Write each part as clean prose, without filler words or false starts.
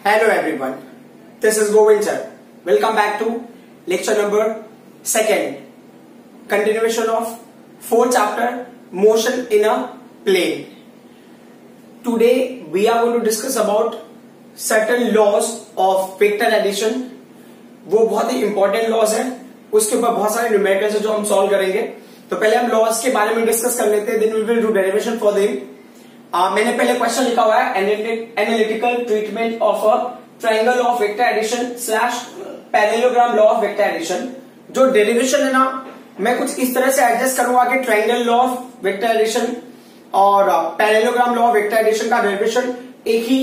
Hello everyone, this is Govind sir. Welcome back to lecture number 2nd, continuation of 4th chapter, motion in a plane. Today we are going to discuss about certain laws of vector addition. वो बहुत ही important laws है, उसके ऊपर बहुत सारे numericals है जो हम सॉल्व करेंगे. तो पहले हम लॉस के बारे में डिस्कस कर लेते हैं, then we will do derivation for them. मैंने पहले क्वेश्चन लिखा हुआ है, analytical treatment of a triangle of vector addition slash parallelogram law of vector addition. जो डेरिवेशन है ना, मैं कुछ इस तरह से एडजस्ट करूंगा कि triangle law of vector addition और parallelogram law of vector addition का डेरिवेशन एक ही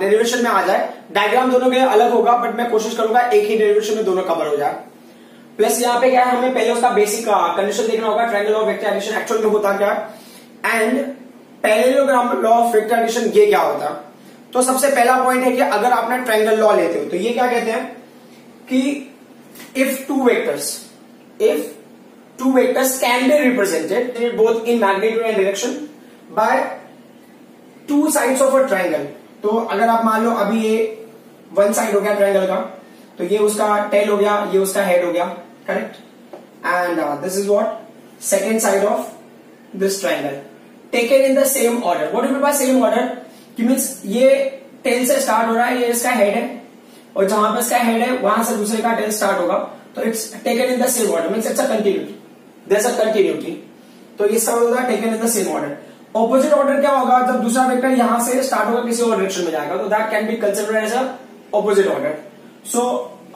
डेरिवेशन में आ जाए. डायग्राम दोनों के अलग होगा, बट मैं कोशिश करूंगा एक ही डेरिवेशन में दोनों कवर हो जाए. प्लस यहाँ पे क्या है, हमें पहले उसका बेसिक कंडीशन देखना होगा, triangle of vector addition actual में होता क्या है and parallelogram law of vector addition ये क्या होता है. तो सबसे पहला पॉइंट है कि अगर आप ट्रायंगल लॉ लेते हो तो ये क्या कहते हैं कि if two vectors can be represented both in magnitude and direction by two sides of a triangle. तो अगर आप मान लो अभी ये वन साइड हो गया ट्रायंगल का, तो ये उसका टेल हो गया, ये उसका हेड हो गया, correct. And this is what second side of this triangle taken in the same order. What do mean by same order? कि मींस ये टेल से स्टार्ट हो रहा है, ये इसका हेड है, और जहां पर इसका हेड है वहां से दूसरे का टेल स्टार्ट होगा. तो it's taken in the same order, means it's a continuity, there is a continuity. तो इसका होगा taken in the same order. Opposite order क्या होगा? जब दूसरा वेक्टर यहां से स्टार्ट होगा किसी और डायरेक्शन में जाएगा, तो that can be considered as a opposite order. So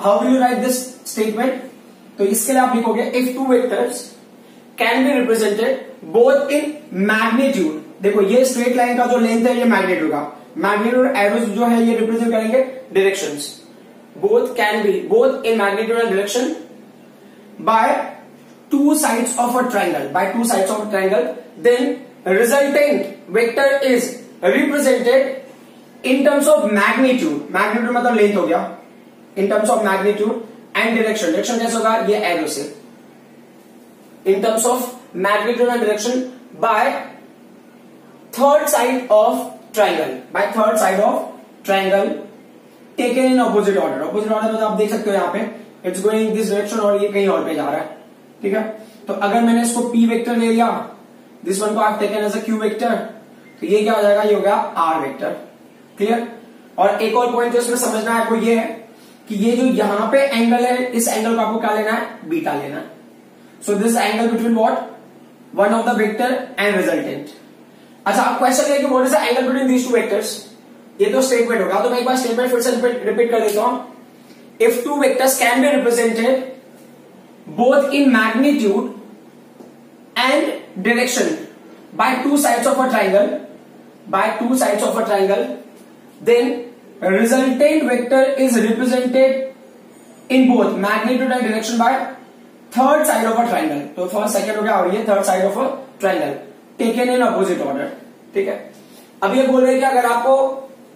how will you write this statement? तो इसके लिए आप लिखोगे if two vectors can be represented both in magnitude. देखो ये स्ट्रेट लाइन का जो लेंथ है ये मैग्नीट्यूड का, मैग्नीट्यूड एरोज जो है ये रिप्रेजेंट करेंगे directions. Both can be both in magnitude and direction by two sides of a triangle, by two sides of a triangle. Then resultant vector is represented in terms of magnitude. Magnitude मतलब length हो गया, in terms of magnitude and direction. Direction कैसे होगा? ये arrow से. In terms of magnitude and direction by third side of triangle, by third side of triangle taken in opposite order. Opposite order मतलब आप देख सकते हो यहाँ पे इट्स गोइंग दिस डायरेक्शन और ये कहीं और पे जा रहा है, ठीक है. तो अगर मैंने इसको पी वेक्टर ले लिया, दिस वन को आप taken as a Q vector, तो ये क्या हो जाएगा? ये हो गया आर वेक्टर. क्लियर. और एक और पॉइंट जो इसमें समझना है आपको ये है कि ये जो यहां पे एंगल है, इस एंगल को आपको क्या लेना है? बीटा लेना है. So this angle between what? One of the vector and resultant. अच्छा, आप क्वेश्चन है कि what is the angle between these two vectors. ये तो स्टेटमेंट होगा, तो मैं एक बार स्टेटमेंट फिर से रिपीट कर देता हूं. If two vectors can be represented both in magnitude and direction by two sides of a triangle, then resultant vector is represented in both magnitude and direction by third side of a triangle. तो first second हो गया और ये third side of a triangle taken in opposite order, ठीक है. अब ये बोल रहे हैं कि अगर आपको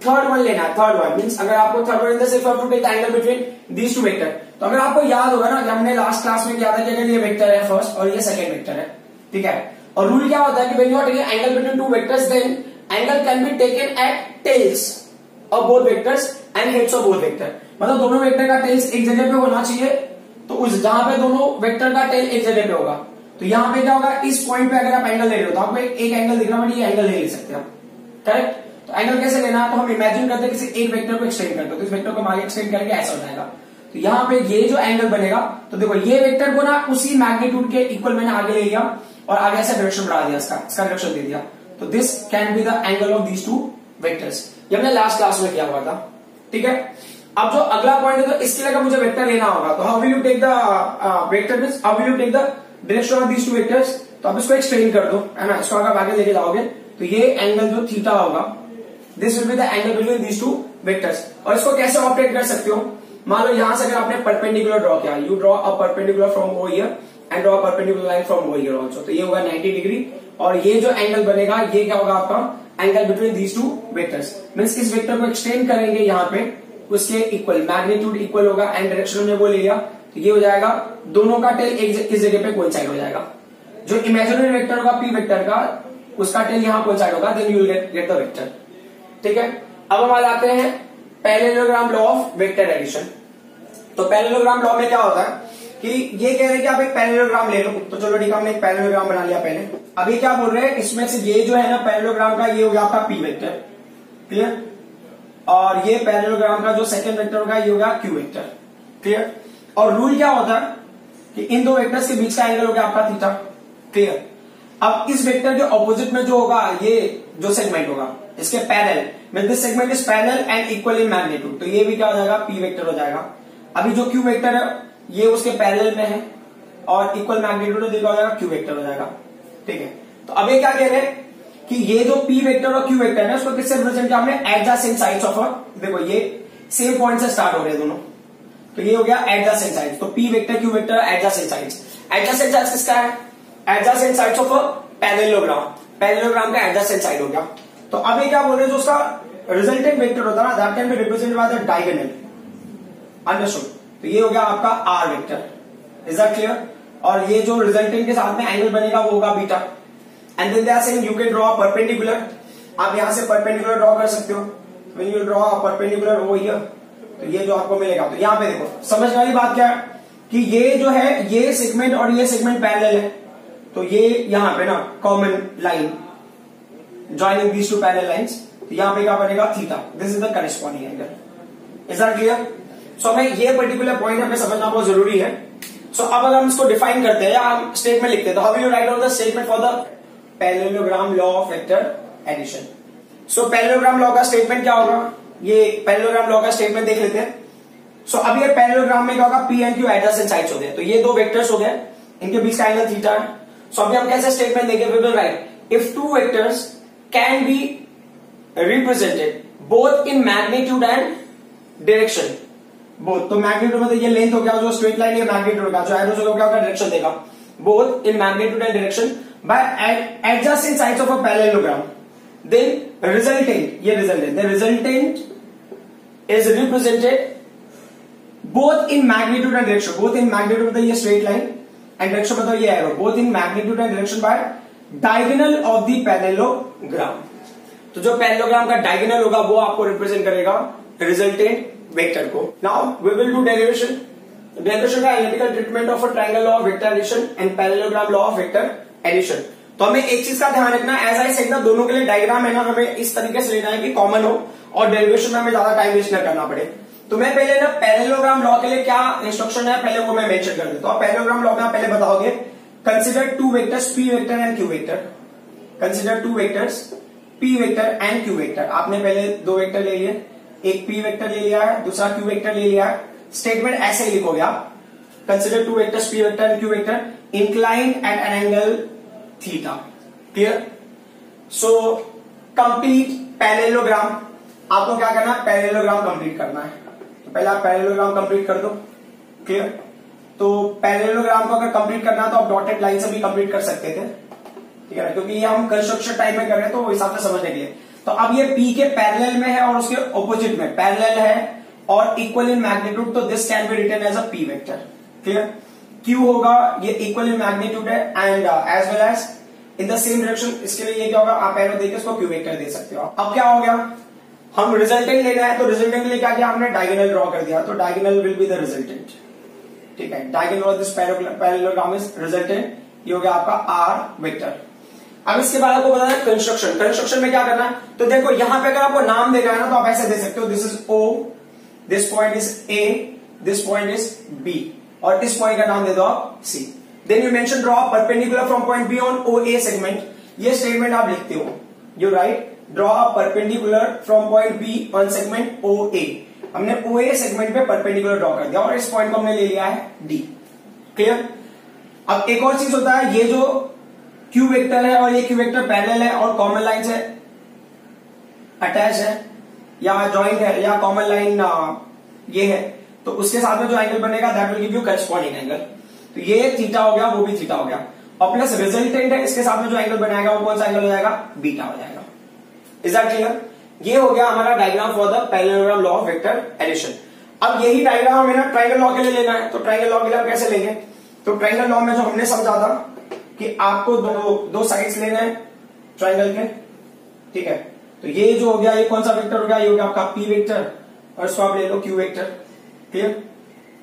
थर्ड वन लेना है, थर्ड वन मींस अगर आपको third one in the sense of to take angle between these two vector. तो अगर आपको याद होगा ना कि हमने लास्ट क्लास में किया था कि अगर ये वेक्टर है फर्स्ट और ये सेकंड वेक्टर है, ठीक है. और रूल क्या होता है कि when you are taking angle between two vectors, then angle can be taken at tails of both vectors and heads of both vector. मतलब दोनों वेक्टर का टेल्स एक जगह पे होना चाहिए. तो उस जहां पे दोनों वेक्टर का टेल एक जगह पे होगा, तो यहां पे क्या होगा? इस पॉइंट पे अगर आप एंगल ले रहे हो तो आपको एक एंगल दिख रहा है, बट ये एंगल नहीं ले सकते आप, करेक्ट. तो एंगल कैसे लेना है? तो हम इमेजिन करते हैं किसी एक वेक्टर को एक्सटेंड करते हो, तो इस वेक्टर को आगे एक्सटेंड करेंगे, ऐसा हो जाएगा. तो यहां पे ये जो एंगल बनेगा, तो देखो ये वेक्टर को ना उसी मैग्नीट्यूड के इक्वल मैंने आगे ले लिया और आगे ऐसा डायरेक्शन बढ़ा दिया, इसका डायरेक्शन दे दिया. तो this can be the angle of these two vectors. ये हमने लास्ट क्लास में किया हुआ था, ठीक है. अब जो अगला पॉइंट है, तो इसके लिए अगर मुझे वेक्टर लेना होगा, तो how will you take the vector means how will you take the direction of these two vectors. तो आप इसको एक्सटेंड कर दो, है ना. इसको अगर आगे लेके जाओगे तो ये एंगल जो थीटा होगा, this will be the angle between these two vectors. और इसको कैसे ऑपरेट कर सकते हो? मान लो यहां से अगर आपने परपेंडिकुलर ड्रॉ किया, you draw a perpendicular from O here and draw a perpendicular line from O here also. तो ये होगा 90 डिग्री, और ये जो एंगल बनेगा ये क्या होगा? आपका angle between these two vectors. Means इस वेक्टर को एक्सटेंड करेंगे यहां पे, उसके इक्वल मैग्नीट्यूड इक्वल होगा एंड डायरेक्शन में वो ले लिया, तो ये हो जाएगा दोनों का टेल इस जगह पे कोइंसाइड हो जाएगा. जो इमेजिनरी वेक्टर होगा पी वेक्टर का, उसका टेल यहां कोइंसाइड होगा, then you will get the vector, ठीक है. अब हम आ जाते हैं parallelogram law of vector addition. तो पैरेललोग्राम लॉ में क्या होता है कि ये कह रहे हैं कि आप एक पैरेललोग्राम ले लो, तो चलो ठीक है हमने एक पैरेललोग्राम बना लिया पहले। अभी क्या बोल रहे हैं, इसमें से ये जो है ना पैरेललोग्राम का, ये हो गया आपका पी वेक्टर, क्लियर, और ये पैरेललोग्राम का जो सेकंड वेक्टर होगा ये होगा क्यू वेक्टर, क्लियर। और रूल क्या होता है कि इन दो वेक्टर्स के बीच का एंगल हो गया आपका थीटा, क्लियर। अब इस वेक्टर के ऑपोजिट में जो होगा, ये जो सेगमेंट होगा इसके पैरेलल में, this segment is parallel and equal in magnitude, तो ये भी क्या हो जाएगा, पी वेक्टर हो जाएगा। अभी जो क्यू वेक्टर है ये उसके पैरेलल में है और इक्वल मैग्नीट्यूड हो जाएगा, क्यू वेक्टर हो जाएगा, ठीक है। तो अब ये क्या कह रहे हैं कि ये जो पी वेक्टर और क्यू वेक्टर है उसको किससे रिप्रेजेंट किया हमने, एडजेसेंट साइड्स ऑफ अ, देखो ये सेम पॉइंट से स्टार्ट हो रहे हैं दोनों, तो ये हो गया एडजेसेंट साइड्स। तो P vector Q vector adjacent sides. Adjacent sides किसका है, adjacent sides of a parallelogram, parallelogram का एडजेसेंट साइड हो गया। तो अब ये क्या बोल रहे हैं, जो उसका रिजल्टेंट वेक्टर होता है ना, that can be represented by the diagonal, understood. तो ये हो गया आपका R vector, is that clear. और ये जो रिजल्टेंट के साथ में एंगल बनेगा वो होगा beta. And then they are saying you can draw a perpendicular, आप यहां से परपेंडिकुलर ड्रॉ कर सकते हो। When you draw a perpendicular over here, तो ये जो आपको मिलेगा, तो यहां पे देखो समझने वाली बात क्या है कि ये जो है ये सेगमेंट और ये सेगमेंट पैरेलल है, तो ये यहां पे ना common line joining these two parallel lines, तो यहां पे क्या बनेगा, theta, this is the corresponding angle, is that clear. So हमें ये पर्टिकुलर पॉइंट हमें समझना बहुत जरूरी है। सो अब अगर हम इसको डिफाइन करते हैं या हम स्टेटमेंट लिखते हैं, तो how will you write down the statement for the parallelogram law of vector addition. So parallelogram law का स्टेटमेंट क्या होगा, ये पैरेललोग्राम लॉ का स्टेटमेंट देख लेते हैं। सो अब ये पैरेललोग्राम में क्या होगा, P and Q adjacent sides हो गए, तो ये दो वेक्टर्स हो गए, इनके बीच का एंगल थीटा है। सो अभी हम कैसे स्टेटमेंट देंगे, we will write if two vectors can be represented both in magnitude and direction, both, तो मैग्नीट्यूड मतलब ये लेंथ हो गया, जो स्ट्रेट लाइन है मैग्नीट्यूड का, जो एरोस होगा क्या होगा, डायरेक्शन देगा, both in magnitude and direction by adjacent sides of a parallelogram, then resultant, ये resultant, the resultant is represented both in magnitude and direction, both in magnitude मतलब ये स्ट्रेट लाइन एंड डायरेक्शन मतलब ये arrow, both in magnitude and direction by diagonal of the parallelogram. तो जो parallelogram का diagonal होगा वो आपको रिप्रेजेंट करेगा रिजल्टेंट वेक्टर को। Now we will do derivation. Derivation का analytical treatment of a triangle law of vector addition and parallelogram law of vector addition. तो हमें एक चीज का ध्यान रखना, एज आई सेड ना, दोनों के लिए डायग्राम है ना, हमें इस तरीके से लेना है कि कॉमन हो और डेरिवेशन में हमें ज्यादा टाइम वेस्ट न करना पड़े। तो मैं पहले ना पैरेललोग्राम लॉ के लिए क्या इंस्ट्रक्शन है पहले वो मैं मेंशन कर देता हूं। पैरेललोग्राम लॉ में आप पहले बताओगे consider two vectors P vector and Q vector, consider two vectors P vector and Q vector. आपने पहले दो वेक्टर ले लिए, एक पी वेक्टर ले लिया है, दूसरा क्यू वेक्टर ले लिया है। स्टेटमेंट ऐसे ही लिखोगे आप, consider two vectors P vector and Q vector inclined at an angle theta, clear. So complete parallelogram, आपको क्या करना है, पैरेललोग्राम कंप्लीट करना है। तो पहले आप पैरेललोग्राम कंप्लीट कर दो, क्लियर। तो पैरेललोग्राम को अगर कंप्लीट करना है तो आप डॉटेड लाइन से भी कंप्लीट कर सकते थे, ठीक है, क्योंकि ये हम कंस्ट्रक्शन टाइप में कर रहे हैं तो वो हिसाब से समझने के लिए। तो अब ये P के पैरेलल में है और उसके ऑपोजिट में पैरेलल है और इक्वल इन मैग्नीट्यूड, तो this can be written as a P vector, clear. Q होगा, ये इक्वल इन मैग्नीट्यूड है and as well as in the same direction, इसके लिए ये क्या होगा, आप एरो देके इसको Q वेक्टर दे सकते हो। अब क्या हो गया, हम रिजल्टेंट लेना है, तो रिजल्टेंट के लिए क्या किया हमने, डायगोनल ड्रॉ कर दिया, तो diagonal will be the resultant, ठीक है। Diagonal of this parallelogram is resultant, ये हो गया आपका R वेक्टर। अब इसके बाद आपको बताना है कंस्ट्रक्शन। कंस्ट्रक्शन में क्या करना है, तो देखो यहां पे अगर आपको नाम देना है ना तो आप ऐसे दे सकते हो, this is O, this point is A, this point is B, और इस पॉइंट का नाम दे दो आप C। Then you mention draw perpendicular from point B on OA segment, ये स्टेटमेंट आप लिखते हो, you write draw perpendicular from point B on segment OA। हमने OA सेगमेंट पे परपेंडिकुलर ड्रॉ कर दिया और इस पॉइंट को हमने ले लिया है D, क्लियर। अब एक और चीज होता है, ये जो क्यू वेक्टर है और ये क्यू वेक्टर पैरेलल है और कॉमन लाइन से अटैच है या जॉइंट है या कॉमन लाइन ये है, तो उसके साथ में जो एंगल बनेगा that will give you corresponding angle. तो ये थीटा हो गया, वो भी थीटा हो गया, और प्लस रिजल्टेंट है, इसके साथ में जो एंगल बनाएगा वो कौन सा एंगल हो जाएगा, बीटा हो जाएगा। Is that clear. ये हो गया हमारा diagram for the parallelogram law of vector addition. अब यही डायग्राम हमें ना ट्रायंगल लॉ के लिए लेना है, तो ट्रायंगल लॉ के लिए हम कैसे लेंगे, तो ट्रायंगल लॉ में जो हमने समझा था कि आपको दो साइड्स लेने हैं ट्रायंगल के, ठीक है। तो ये जो हो गया, ये कौन सा वेक्टर हो गया, ये हो गया आपका P वेक्टर और इसको आप ले लो क्यू वेक्टर। क्लियर?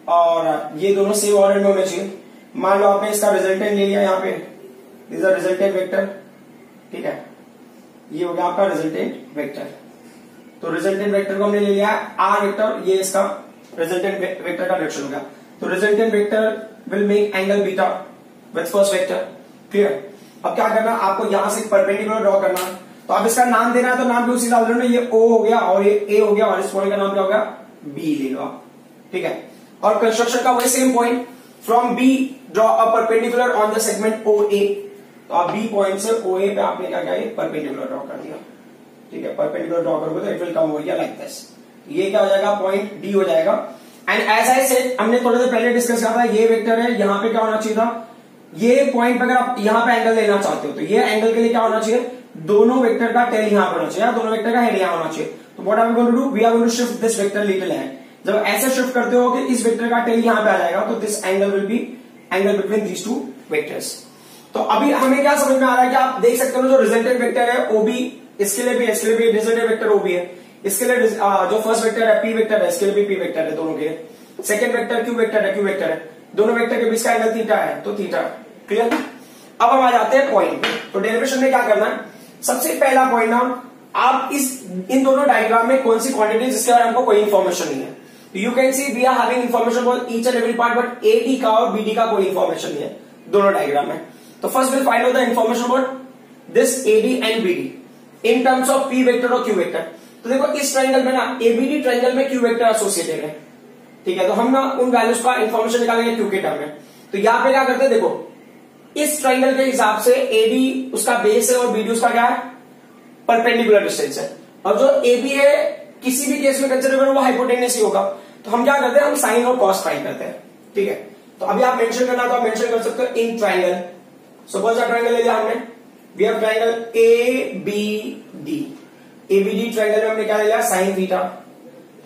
और ये दोनों सेम ऑर्डर में होने चाहिए। मान लो आपने इसका रिजल्टेंट ले लिया, यहाँ पे दिस इज रिजल्टेंट वेक्टर, ठीक है, ये हो गया आपका रिजल्टेंट वेक्टर। तो रिजल्टेंट वेक्टर को हमने ले लिया आर वेक्टर, ये इसका रिजल्टेंट वेक्टर का डायरेक्शन हो गया। तो resultant vector will make angle beta with first vector. Clear? अब क्या करना, आपको यहां से परपेंडिकुलर ड्रॉ करना। तो आप इसका नाम देना है तो नाम भी उसी हिसाब से, ये ओ हो गया और ये ए हो गया और इस पॉइंट का नाम क्या हो गया, बी ले लो आप। ठीक है? और कंस्ट्रक्शन का वही same point, from B draw a perpendicular on the segment O A. तो आप बी पॉइंट से ओ ए पे आपने क्या किया, परपेंडिकुलर ड्रॉ कर दिया। ठीक है? परपेंडिकुलर ड्रॉ करोगे तो it will come over like this. ये क्या हो जाएगा, पॉइंट डी हो जाएगा। एंड एज आई सेड, हमने थोड़ी देर पहले डिस्कस किया था, ये वेक्टर है, यहां पे क्या होना चाहिए था, ये पॉइंट अगर आप यहां पे एंगल लेना चाहते हो तो ये एंगल के लिए क्या होना चाहिए, दोनों वेक्टर का टेल यहां पर होना चाहिए, दोनों वेक्टर का हेड यहां होना चाहिए। तो what are we going to do, we are going to shift this vector little hand. जब ऐसे शिफ्ट करते हो कि इस वेक्टर का टेल यहां पे आ जाएगा, तो this angle will be angle between these two vectors. तो अभी हमें क्या समझ में आ रहा है कि आप देख सकते हो जो रिजल्टेंट वेक्टर है ओबी, इसके लिए भी रिजल्टेंट वेक्टर ओबी है, इसके लिए जो फर्स्ट वेक्टर है पी वेक्टर है, इसके लिए भी पी वेक्टर है, दोनों के लिए। सेकंड वेक्टर क्यू वेक्टर है, दोनों वेक्टर के बीच का एंगल थीटा है, तो थीटा। क्लियर? अब हम आ जाते हैं पॉइंट पे। तो डेरिवेशन में क्या करना है, सबसे पहला पॉइंट ना, आप इन दोनों डायग्राम में कौन सी क्वांटिटी जिसके बारे में हमको कोई इन्फॉर्मेशन नहीं है, you can see we are having information about each and every part, but AD का और बीडी का कोई इन्फॉर्मेशन नहीं है दोनों डायग्राम में। तो first will find out the information about this AD and BD in terms of P vector और क्यू वेक्टर। तो देखो इस ट्रायंगल में ना, एबीडी ट्रायंगल में क्यू वेक्टर एसोसिएटेड है। ठीक है? तो हम ना उन वैल्यूज का इन्फॉर्मेशन निकालेंगे क्यू के टर्म में। तो यहां पे क्या करते हैं, देखो इस ट्रायंगल के हिसाब से एडी उसका बेस है और बीडी उसका क्या है, परपेंडिकुलर डिस्टेंस है। और जो एबी है किसी भी केस में कंसिडर करो वो हाइपोटेन्यूस ही होगा। तो हम क्या करते हैं, हम साइन और कॉस फाइंड करते हैं। ठीक है? तो अभी आप मेंशन करना तो आप मेंशन कर सकते हो in triangle. Suppose a triangle ले लिया हमने, we have triangle A B D. ABD triangle में हमने क्या ले लिया, साइन थीटा।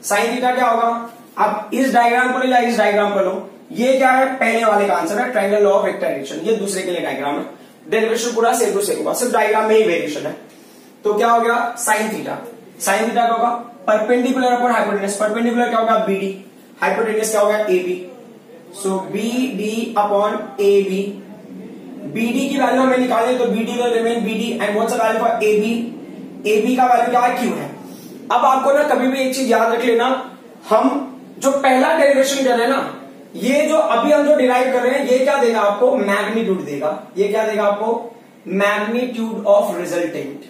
साइन थीटा क्या होगा, आप इस डायग्राम को ले लिया, इस डायग्राम को लो, ये क्या है, पहले वाले का आंसर है, triangle law of vector direction. ये दूसरे के लिए डायग्राम है, डेरिवेशन पूरा सेम टू सेम होगा, सिर्फ डायग्राम में ही वेरिएशन है। तो क्या हो गया, साइन थीटा। साइन थीटा क्या होगा, परपेंडिकुलर अपॉन हाइपोटेन्यूस। परपेंडिकुलर क्या होगा, बीडी, हाइपोटेन्यूस क्या होगा, AB. So B D upon A B. BD की वैल्यू हमें निकालें तो BD will remain BD and what's the value for AB, AB का वैल्यू क्या है, क्यू है। अब आपको ना कभी भी एक चीज याद रख लेना, हम जो पहला डेरिवेशन कर रहे हैं ना, ये जो अभी हम जो डिराइव कर रहे हैं, ये क्या देगा आपको, मैग्नीट्यूड देगा। ये क्या देगा आपको, magnitude of resultant,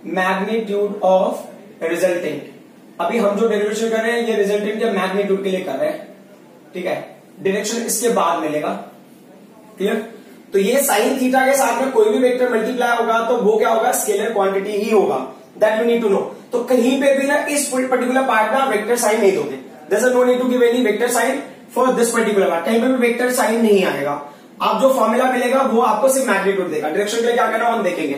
magnitude of resultant. अभी हम जो डेरिवेशन कर रहे हैं ये रिजल्टेंट के मैग्नीट्यूड के लिए कर रहे हैं। ठीक है? डायरेक्शन इसके बाद मिलेगा। क्लियर? तो ये साइन थीटा के साथ में कोई भी वेक्टर मल्टीप्लाई होगा तो वो क्या होगा, स्केलर क्वांटिटी ही होगा। That we need to know. तो कहीं पे भी ना इस पर्टिकुलर पार्ट में वेक्टर साइन नहीं दोगे, there is no need to give any vector sign for this particular part. कहीं पे भी वेक्टर साइन नहीं आएगा। आप जो फॉर्मूला मिलेगा वो आपको सिर्फ मैग्नीट्यूड देगा। डायरेक्शन के लिए क्या करना हम देखेंगे।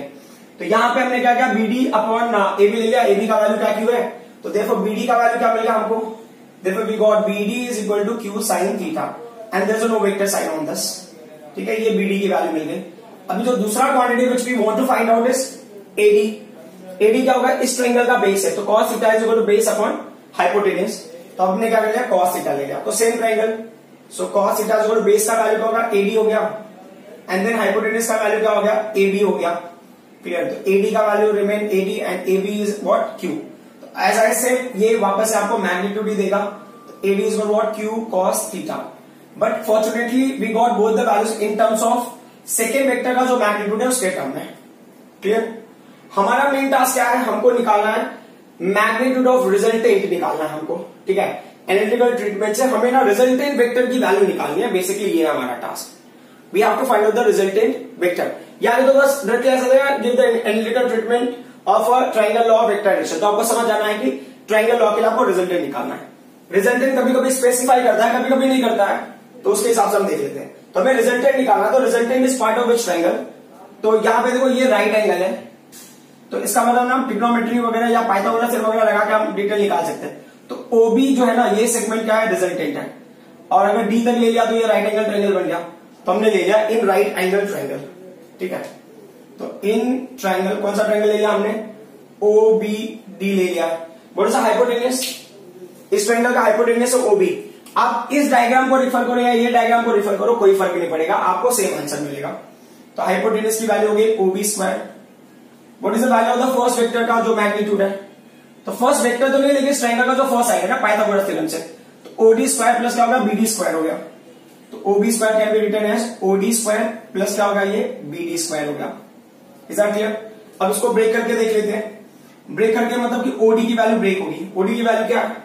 तो यहां पे हमने क्या किया, बीडी अपॉन एबी ले लिया, एबी का वैल्यू क्या क्यू है, तो देखो बीडी का वैल्यू क्या मिलेगा हमको, देखो we got BD is equal to Q sine theta and there is no vector sign on this. ठीक है? ये बीडी की वैल्यू मिल गई। अभी जो दूसरा quantity which we want to find out is AD. AD क्या होगा, इस ट्रायंगल का बेस है, तो cos theta is equal to base upon hypotenuse. तो हमने क्या ले लिया, cos थीटा ले लिया। तो same triangle, so cos theta is equal to base का वैल्यू क्या होगा, एडी हो गया, एंड देन हाइपोटेन्यूस का वैल्यू क्या हो गया, एबी हो गया। क्लियर? तो एडी का value remain AD and AB is what, Q. तो एज आई सेड ये वापस से आपको मैग्नीट्यूड ही देगा। तो AD is what, Q cos theta. But fortunately we got both the values in terms of second vector का जो मैग्नीट्यूड है उसके टर्म में। क्लियर? हमारा मेन टास्क क्या है, हमको निकालना है मैग्नीट्यूड ऑफ रिजल्टेंट निकालना है हमको। ठीक है? एनालिटिकल ट्रीटमेंट से हमें ना रिजल्टेंट वेक्टर की वैल्यू निकालनी है। बेसिकली ये है हमारा task. We have to find out the resultant vector. यानी तो बस डायरेक्टली ऐसा देगा, give the analytical treatment of a triangle law of vector direction. तो आपको समझ जाना है कि ट्रायंगल लॉ के लिए आपको रिजल्टेंट निकालना है। रिजल्टेंट कभी कभी स्पेसिफाई करता है, कभी कभी नहीं करता है, तो उसके हिसाब से हम देख लेते हैं। तो हमें रिजल्टेंट निकालना है। तो resultant is part of which triangle. तो यहां पे देखो ये राइट एंगल है, तो इसका मतलब हम ट्रिग्नोमेट्री वगैरह या पाइथागोरस थ्योरम वगैरह लगा के हम डिटेल निकाल सकते हैं। तो ओबी जो है ना, ये सेगमेंट क्या है, रिजल्टेंट है। और अगर डी तक ले लिया तो ये राइट एंगल ट्रायंगल बन गया। तो हमने ले लिया इन राइट एंगल ट्रायंगल। ठीक है? तो इन ट्रायंगल, कौन सा ट्रायंगल ले लिया हमने, ओ बी डी ले लिया। व्हाट इज द हाइपोटेन्यूस, इस ट्रायंगल का हाइपोटेन्यूज है ओबी। आप इस डायग्राम को रिफर करो या ये डायग्राम को रिफर करो, कोई फर्क नहीं पड़ेगा, आपको सेम आंसर मिलेगा। तो हाइपोटेन्यूज की वैल्यू होगी OB square. What is the value of the first vector का जो मैग्नीट्यूड है? तो फर्स्ट वेक्टर तो नहीं, लेकिन इस ट्रायंगल का जो फर्स्ट साइड है ना पाइथागोरस थ्योरम से, तो ओडी स्क्वायर प्लस क्या होगा बीडी स्क्वायर हो गया। तो OB square can be written as OD square plus क्या होगा ये बीडी स्क्वायर हो गया। Is that clear? अब इसको ब्रेक करके देख लेते हैं। ब्रेक करके मतलब कि ओडी की वैल्यू ब्रेक होगी। ओडी की वैल्यू क्या है?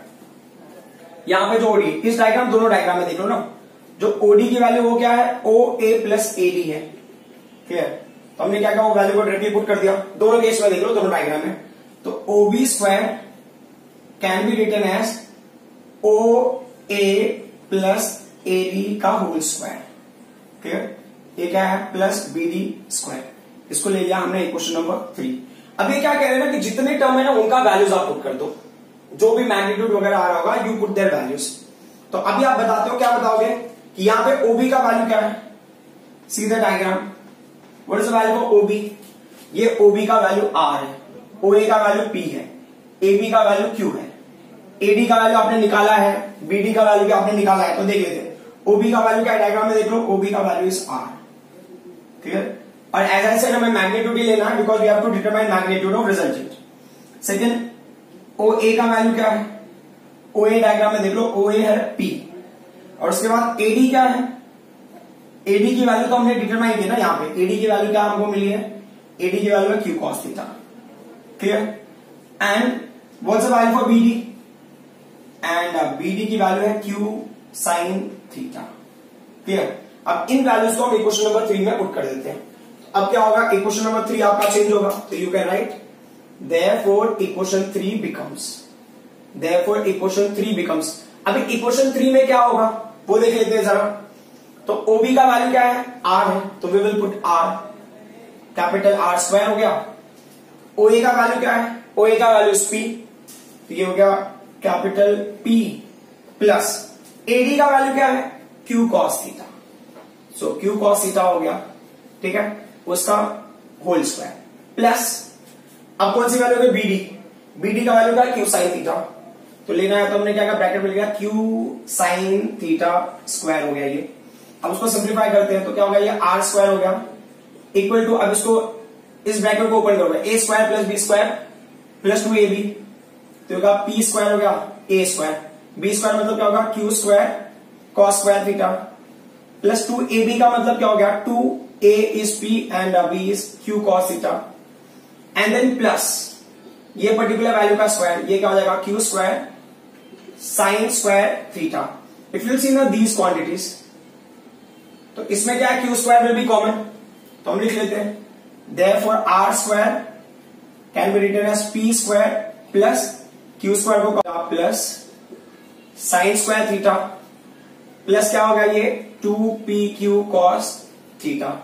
यहां पे जो ओडी, इस डायग्राम दोनों डायग्राम में देख लो ना, जो ओडी की वैल्यू वो क्या है? ओ ए प्लस एडी है। क्लियर? तो हमने क्या किया, वो वैल्यू को डायरेक्टली पुट कर दिया। दोनों केस में देख लो, दोनों डायग्राम में। तो OB square can be written as O A plus AD का होल स्क्वायर। क्लियर? ये क्या है? Plus BD square. इसको ले लिया हमने क्वेश्चन नंबर 3। अब ये क्या कह रहे हैं ना कि जितने टर्म है ना उनका वैल्यूज आप पुट कर दो, जो भी मैग्नीट्यूड वगैरह आ रहा होगा यू पुट देयर वैल्यूज। तो अभी आप बताते हो, क्या बताओगे कि यहां पे ओबी का वैल्यू क्या है? See the diagram. What is the value of OB? ये ओबी का वैल्यू आर है, ओए का वैल्यू पी है, एबी का वैल्यू क्यू है, एडी का वैल्यू आपने निकाला है, बीडी का वैल्यू भी आपने निकाला है। तो देख लेते हैं ओबी का वैल्यू क्या है, डायग्राम में देख लो, ओबी का वैल्यू इज आर। क्लियर? और एज आई सेड हमें मैग्नीट्यूड ही लेना है, because we have to determine magnitude of resultant. Second, O A का वैल्यू क्या है? ओ ए डायग्राम में देख लो, ओ ए है पी। और उसके बाद एडी क्या है? एडी की वैल्यू तो हमने डिटरमाइन की ना, यहां पे एडी की वैल्यू क्या हमको मिली है? एडी की वैल्यू है Q cos theta. Clear? And what's the value for BD? And BD की वैल्यू है क्यू साइन थीटा। क्लियर? अब इन वैल्यूज को हम इक्वेशन नंबर 3 में पुट कर देते हैं। अब क्या होगा? इक्वेशन नंबर 3 आपका चेंज होगा, तो you can write therefore equation 3 becomes, therefore equation 3 becomes। अभी इक्वेशन 3 में क्या होगा वो देख लेते हैं जरा। तो ओबी का वैल्यू क्या है? आर है, तो we will put R, capital R square हो गया। ओए का वैल्यू क्या है? ओए का वैल्यू पी, तो ये हो गया कैपिटल पी प्लस एडी का वैल्यू क्या है? Q cos theta. So Q cos theta हो गया, ठीक है, उसका होल स्क्वायर प्लस अब कौन सी वैल्यू है? बीडी। बीडी का वैल्यू क्या है? Q sine theta. तो लेना है तो हमने क्या, ब्रैकेट मिल गया क्यू साइन थीटा स्क्वायर हो गया ये। अब उसको सिंप्लीफाई करते हैं तो क्या हो गया? ये आर स्क्वायर हो गया इक्वल टू, अब इसको इस ब्रैकेट को ओपन करोगे, A square plus B square plus 2ab, तो होगा पी स्क्वायर हो गया ए स्क्वायर, बी स्क्वायर मतलब क्या होगा? Q square cos square theta plus 2ab का मतलब क्या हो गया? 2a is P and b is Q cos theta and then plus ये पर्टिकुलर वैल्यू का स्क्वायर, ये क्या हो जाएगा? Q square sine square theta. If you see ना दीज क्वांटिटीज, तो इसमें क्या है? Q square will be common, तो हम लिख लेते हैं therefore R square can be written as P square plus Q square को plus sine square theta plus क्या होगा? ये 2pq cos theta.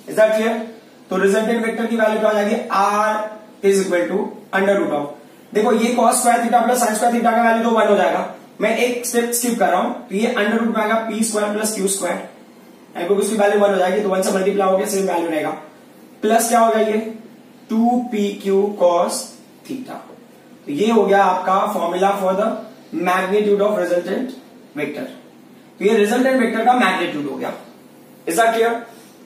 Is that clear? तो रिजल्टेंट वेक्टर की वैल्यू क्या हो जाएगी? r is equal to under root of, देखो ये cos square theta plus sine square theta का वैल्यू तो 1 हो जाएगा, मैं एक स्टेप स्किप कर रहा हूं, तो ये अंडर रूट में आएगा P square plus Q square, क्योंकि उसकी वैल्यू 1 हो जाएगी, तो 1 से मल्टीप्लाई हो गया, सेम वैल्यू रहेगा, प्लस क्या होगा? ये 2pq cos थीटा। तो ये हो गया आपका formula for the magnitude of resultant vector. तो ये रिजल्टेंट वेक्टर का मैग्नीट्यूड हो गया। Is that clear?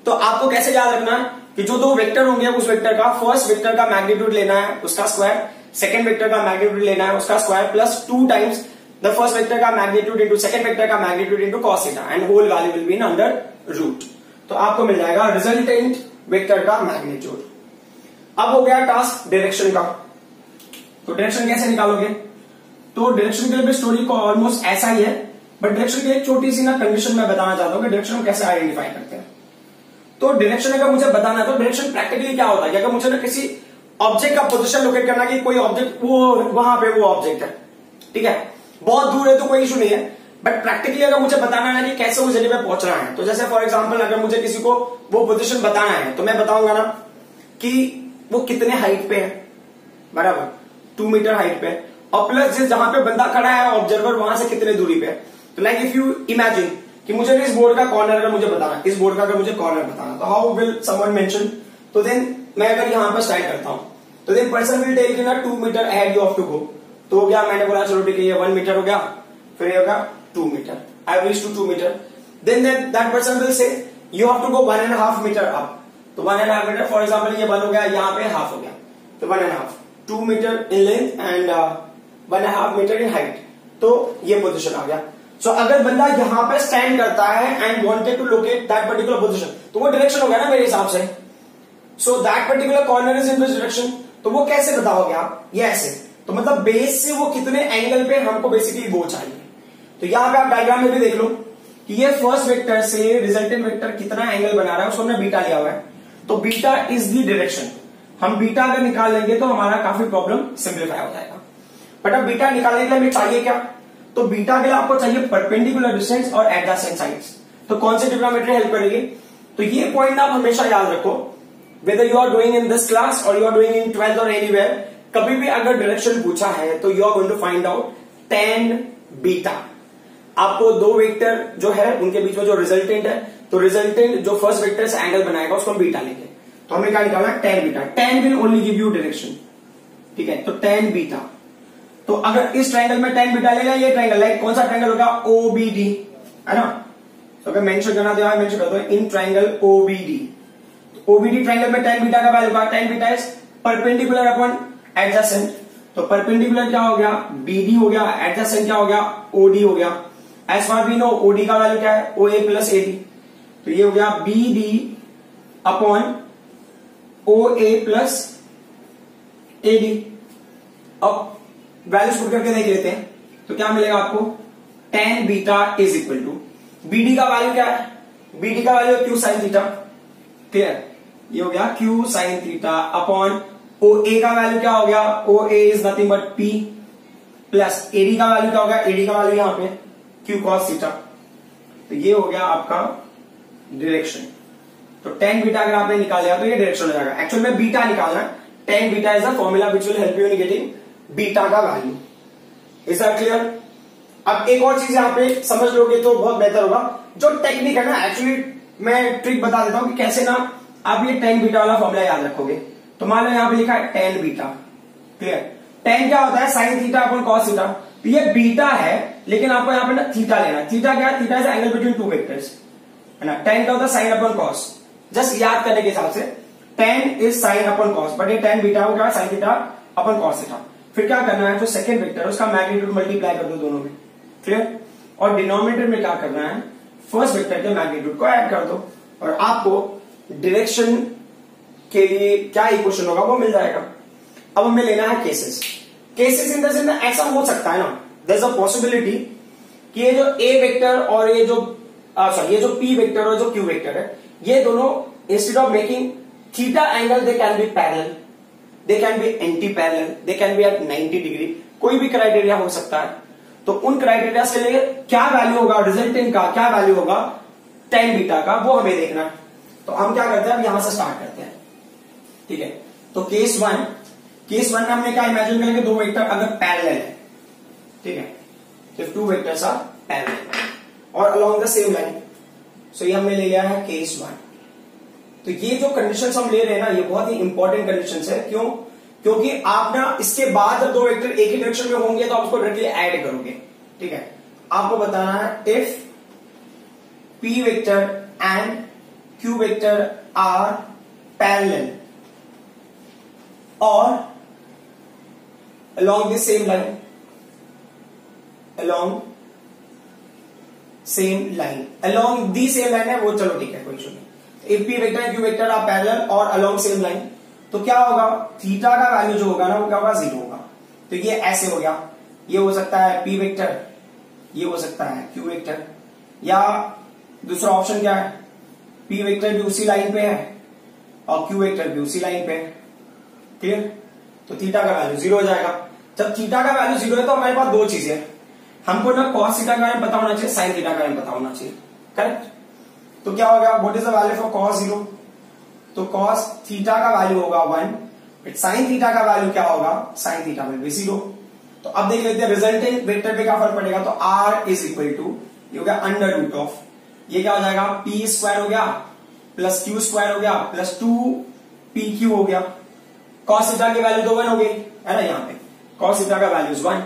तो आपको कैसे याद रखना है कि जो दो वेक्टर होंगे उस वेक्टर का फर्स्ट वेक्टर का मैग्नीट्यूड लेना है उसका स्क्वायर, सेकंड वेक्टर का मैग्नीट्यूड लेना है उसका square plus 2 times the first vector का मैग्नीट्यूड इनटू सेकंड वेक्टर का magnitude into cos theta and whole value will be in under root. तो आपको मिल जाएगा रिजल्टेंट वेक्टर का मैग्नीट्यूड। अब हो गया टास्क डायरेक्शन का। तो डायरेक्शन कैसे निकालोगे? तो डायरेक्शन के लिए भी स्टोरी को ऑलमोस्ट ऐसा ही है, बट डायरेक्शन की एक छोटी सी ना कंडीशन मैं बताना चाहता हूं कि डायरेक्शन को कैसे आइडेंटिफाई करते हैं। तो डायरेक्शन अगर मुझे बताना है तो डायरेक्शन प्रैक्टिकली क्या होता है कि अगर मुझे ना किसी ऑब्जेक्ट का पोजीशन लोकेट करना कि कोई ऑब्जेक्ट वो वहां पे वो ऑब्जेक्ट है, ठीक है, बहुत दूर है तो कोई इशू नहीं है, बट प्रैक्टिकली अगर मुझे बताना है कि कैसे उस जगह पे पहुंचना है, तो जैसे फॉर एग्जांपल अगर मुझे किसी को वो पोजीशन बताना है तो मैं बताऊंगा ना कि वो कितने हाइट पे है, बराबर 2 मीटर हाइट पे, और प्लस जिस जहां पे बंदा खड़ा है ऑब्जर्वर वहां से कितने दूरी पे है। तो लाइक इफ यू इमेजिन कि मुझे इस बोर्ड का कॉर्नर अगर मुझे बताना, इस बोर्ड का अगर मुझे कॉर्नर बताना, तो हाउ विल समवन मेंशन? तो देन मैं अगर यहां पर स्टार्ट करता हूं तो देन पर्सन विल टेल कि ना 2 metre ahead you have to go, तो हो गया, मैंने बोला चलो ठीक है ये 1 मीटर हो गया, फिर ये होगा 2 metre, I reach to 2 metre, then that person will say you have to go 1.5 metre up, तो 1.5 मीटर फॉर एग्जाम्पल ये 1 हो गया, यहाँ पे हाफ हो गया, तो 1.5, 2 metre in length and 1.5 metre in height, तो ये पोजिशन आ गया। सो अगर बंदा यहाँ पे स्टैंड करता है and wanted to locate that particular position, तो वो डायरेक्शन हो गया ना मेरे हिसाब से, so that particular corner is in this direction, तो वो कैसे बताओगे आप, ये ऐसे, तो मतलब बेस से वो कितने एंगल पे हमको बेसिकली वो चाहिए। तो यहां पे आप डायग्राम में भी देख लो कि ये फर्स्ट वेक्टर से रिजल्टेंट वेक्टर कितना एंगल बना रहा है, उसको हमने बीटा लिया हुआ है, तो बीटा इज द डायरेक्शन। हम बीटा अगर निकाल लेंगे तो हमारा काफी प्रॉब्लम सिंप्लीफाई हो जाएगा। बट अब बीटा निकालने के लिए हमें चाहिए क्या, तो बीटा के लिए आपको चाहिए परपेंडिकुलर डिस्टेंस और एडजेसेंट साइड्स। तो कौन सी ट्रिग्नोमेट्री हेल्प करेगी, तो ये पॉइंट आप हमेशा याद रखो, whether you are doing in this class और you are doing in 12th और एनीवेयर, कभी भी अगर डायरेक्शन पूछा है तो you are going to find out tan beta. आपको दो वेक्टर जो है उनके बीच में जो रिजल्टेंट है, तो रिजल्टेंट जो फर्स्ट वेक्टर से एंगल बनाएगा उसको हम बीटा लेंगे, तो हमें क्या निकालना है, tan beta. tan will only give you direction, ठीक है, तो tan बीटा। तो अगर इस ट्रायंगल में tan बीटा लेगा, ये ट्रायंगल लाइक कौन सा ट्रायंगल होगा, OBD, है ना। तो अगर मेंशन करना तो मेंशन कर दो in triangle OBD। OBD triangle में tan बीटा का वैल्यू होगा, tan beta is perpendicular upon adjacent, तो परपेंडिकुलर क्या हो गया, BD हो गया, एडजेसेंट क्या हो गया, OD हो गया। As far we know OD का वैल्यू क्या है, OA प्लस AD, तो ये हो गया BD upon OA plus AD। अब वैल्यूज पुट करके देख लेते हैं, तो क्या मिलेगा आपको, tan beta is equal to, BD का वैल्यू क्या है, BD का value Q sine theta, clear, ये हो गया Q sine theta upon OA का वैल्यू क्या हो गया, OA is nothing but P plus AD का वैल्यू क्या होगा, AD का वैल्यू यहां पे Q cos थीटा, तो ये हो गया आपका डायरेक्शन। तो tan बीटा अगर आपने निकाल लिया तो ये डायरेक्शन हो जाएगा। एक्चुअल में बीटा निकालना है, tan beta is the formula which will help you in getting beta का वैल्यू। Is that clear. अब एक और चीज यहां पे समझ लोगे तो बहुत बेहतर होगा, जो टेक्निक है ना, एक्चुअली मैं ट्रिक बता देता हूं कि कैसे ना आप ये tan बीटा वाला फॉर्मूला याद रखोगे। तो मान लो यहां पे लिखा है tan बीटा, क्लियर, tan क्या होता है, sign theta upon cos theta, तो ये बीटा है, लेकिन आपको यहां पे ना थीटा लेना है। थीटा क्या है, theta is angle between two vectors, है ना। tan क्या होता है, साइन अपॉन कॉस, जस्ट याद करने के हिसाब से tan is sine upon cos, but ये tan बीटा हो गया sign theta upon cos theta. फिर क्या करना है, जो सेकंड वेक्टर उसका मैग्नीट्यूड मल्टीप्लाई कर दो दोनों में, क्लियर, और डिनोमिनेटर में क्या करना है, फर्स्ट वेक्टर के मैग्नीट्यूड को ऐड कर दो, और आपको डायरेक्शन के लिए क्या इक्वेशन होगा वो मिल जाएगा। अब हमें लेना है cases. Cases in the sense ऐसा हो सकता है ना, देयर इज अ पॉसिबिलिटी कि ये जो A वेक्टर और ये जो ये जो P वेक्टर और जो Q वेक्टर है, ये दोनों instead of making theta angle they can be parallel, they can be anti parallel, they can be at 90 degree, कोई भी क्राइटेरिया हो सकता है। तो उन क्राइटेरिया के लिए क्या वैल्यू होगा रिजल्टेंट का, क्या वैल्यू होगा tan बीटा का, वो हमें देखना है। तो हम क्या करते हैं, अब यहां से स्टार्ट करते हैं, ठीक है। तो केस वन में हमने क्या इमेजिन करेंगे, दो वेक्टर अगर पैरेलल है, ठीक है, तो टू वेक्टर्स आर पैरेलल और अलोंग द सेम लाइन, सो ये हमने ले लिया है केस वन। तो ये जो कंडीशंस हम ले रहे हैं ना, ये बहुत ही इंपॉर्टेंट कंडीशंस है। क्यों, क्योंकि आप ना इसके बाद जब दो वेक्टर एक ही डायरेक्शन में होंगे तो आप उसको डायरेक्टली ऐड करोगे, ठीक है। आपको बताना है if P vector and Q vector are parallel और along the same line, along same the same line है वो, चलो ठीक है कोई इशू नहीं। If P vector and Q vector are parallel और along same line, तो क्या होगा, थीटा का वैल्यू जो होगा ना वो क्या होगा, 0 होगा। तो ये ऐसे हो गया, ये हो सकता है P वेक्टर, ये हो सकता है Q वेक्टर, या दूसरा ऑप्शन क्या है, P वेक्टर भी उसी लाइन पे है और Q वेक्टर भी उसी लाइन पे है, क्लियर। तो थीटा का वैल्यू 0 हो जाएगा। जब थीटा का वैल्यू 0 है तो हमारे पास दो चीजें हैं, हमको ना कॉस थीटा का बारे में पता होना चाहिए, साइन थीटा का बारे में पता होना चाहिए, करेक्ट। तो क्या होगा, what is the value for cos 0, तो कॉस थीटा का वैल्यू होगा 1, साइन थीटा का वैल्यू क्या होगा, साइन थीटा विल बी 0। तो अब देख लेते हैं रिजल्टेंट वेक्टर पे क्या फर्क पड़ेगा, तो r इज इक्वल टू, ये हो गया अंडर रूट ऑफ, ये क्या हो जाएगा, p स्क्वायर हो गया प्लस q स्क्वायर हो गया प्लस 2pq हो गया। कॉस थीटा की वैल्यू तो 1 हो गई है ना यहाँ पे, cos थीटा का वैल्यू इज 1।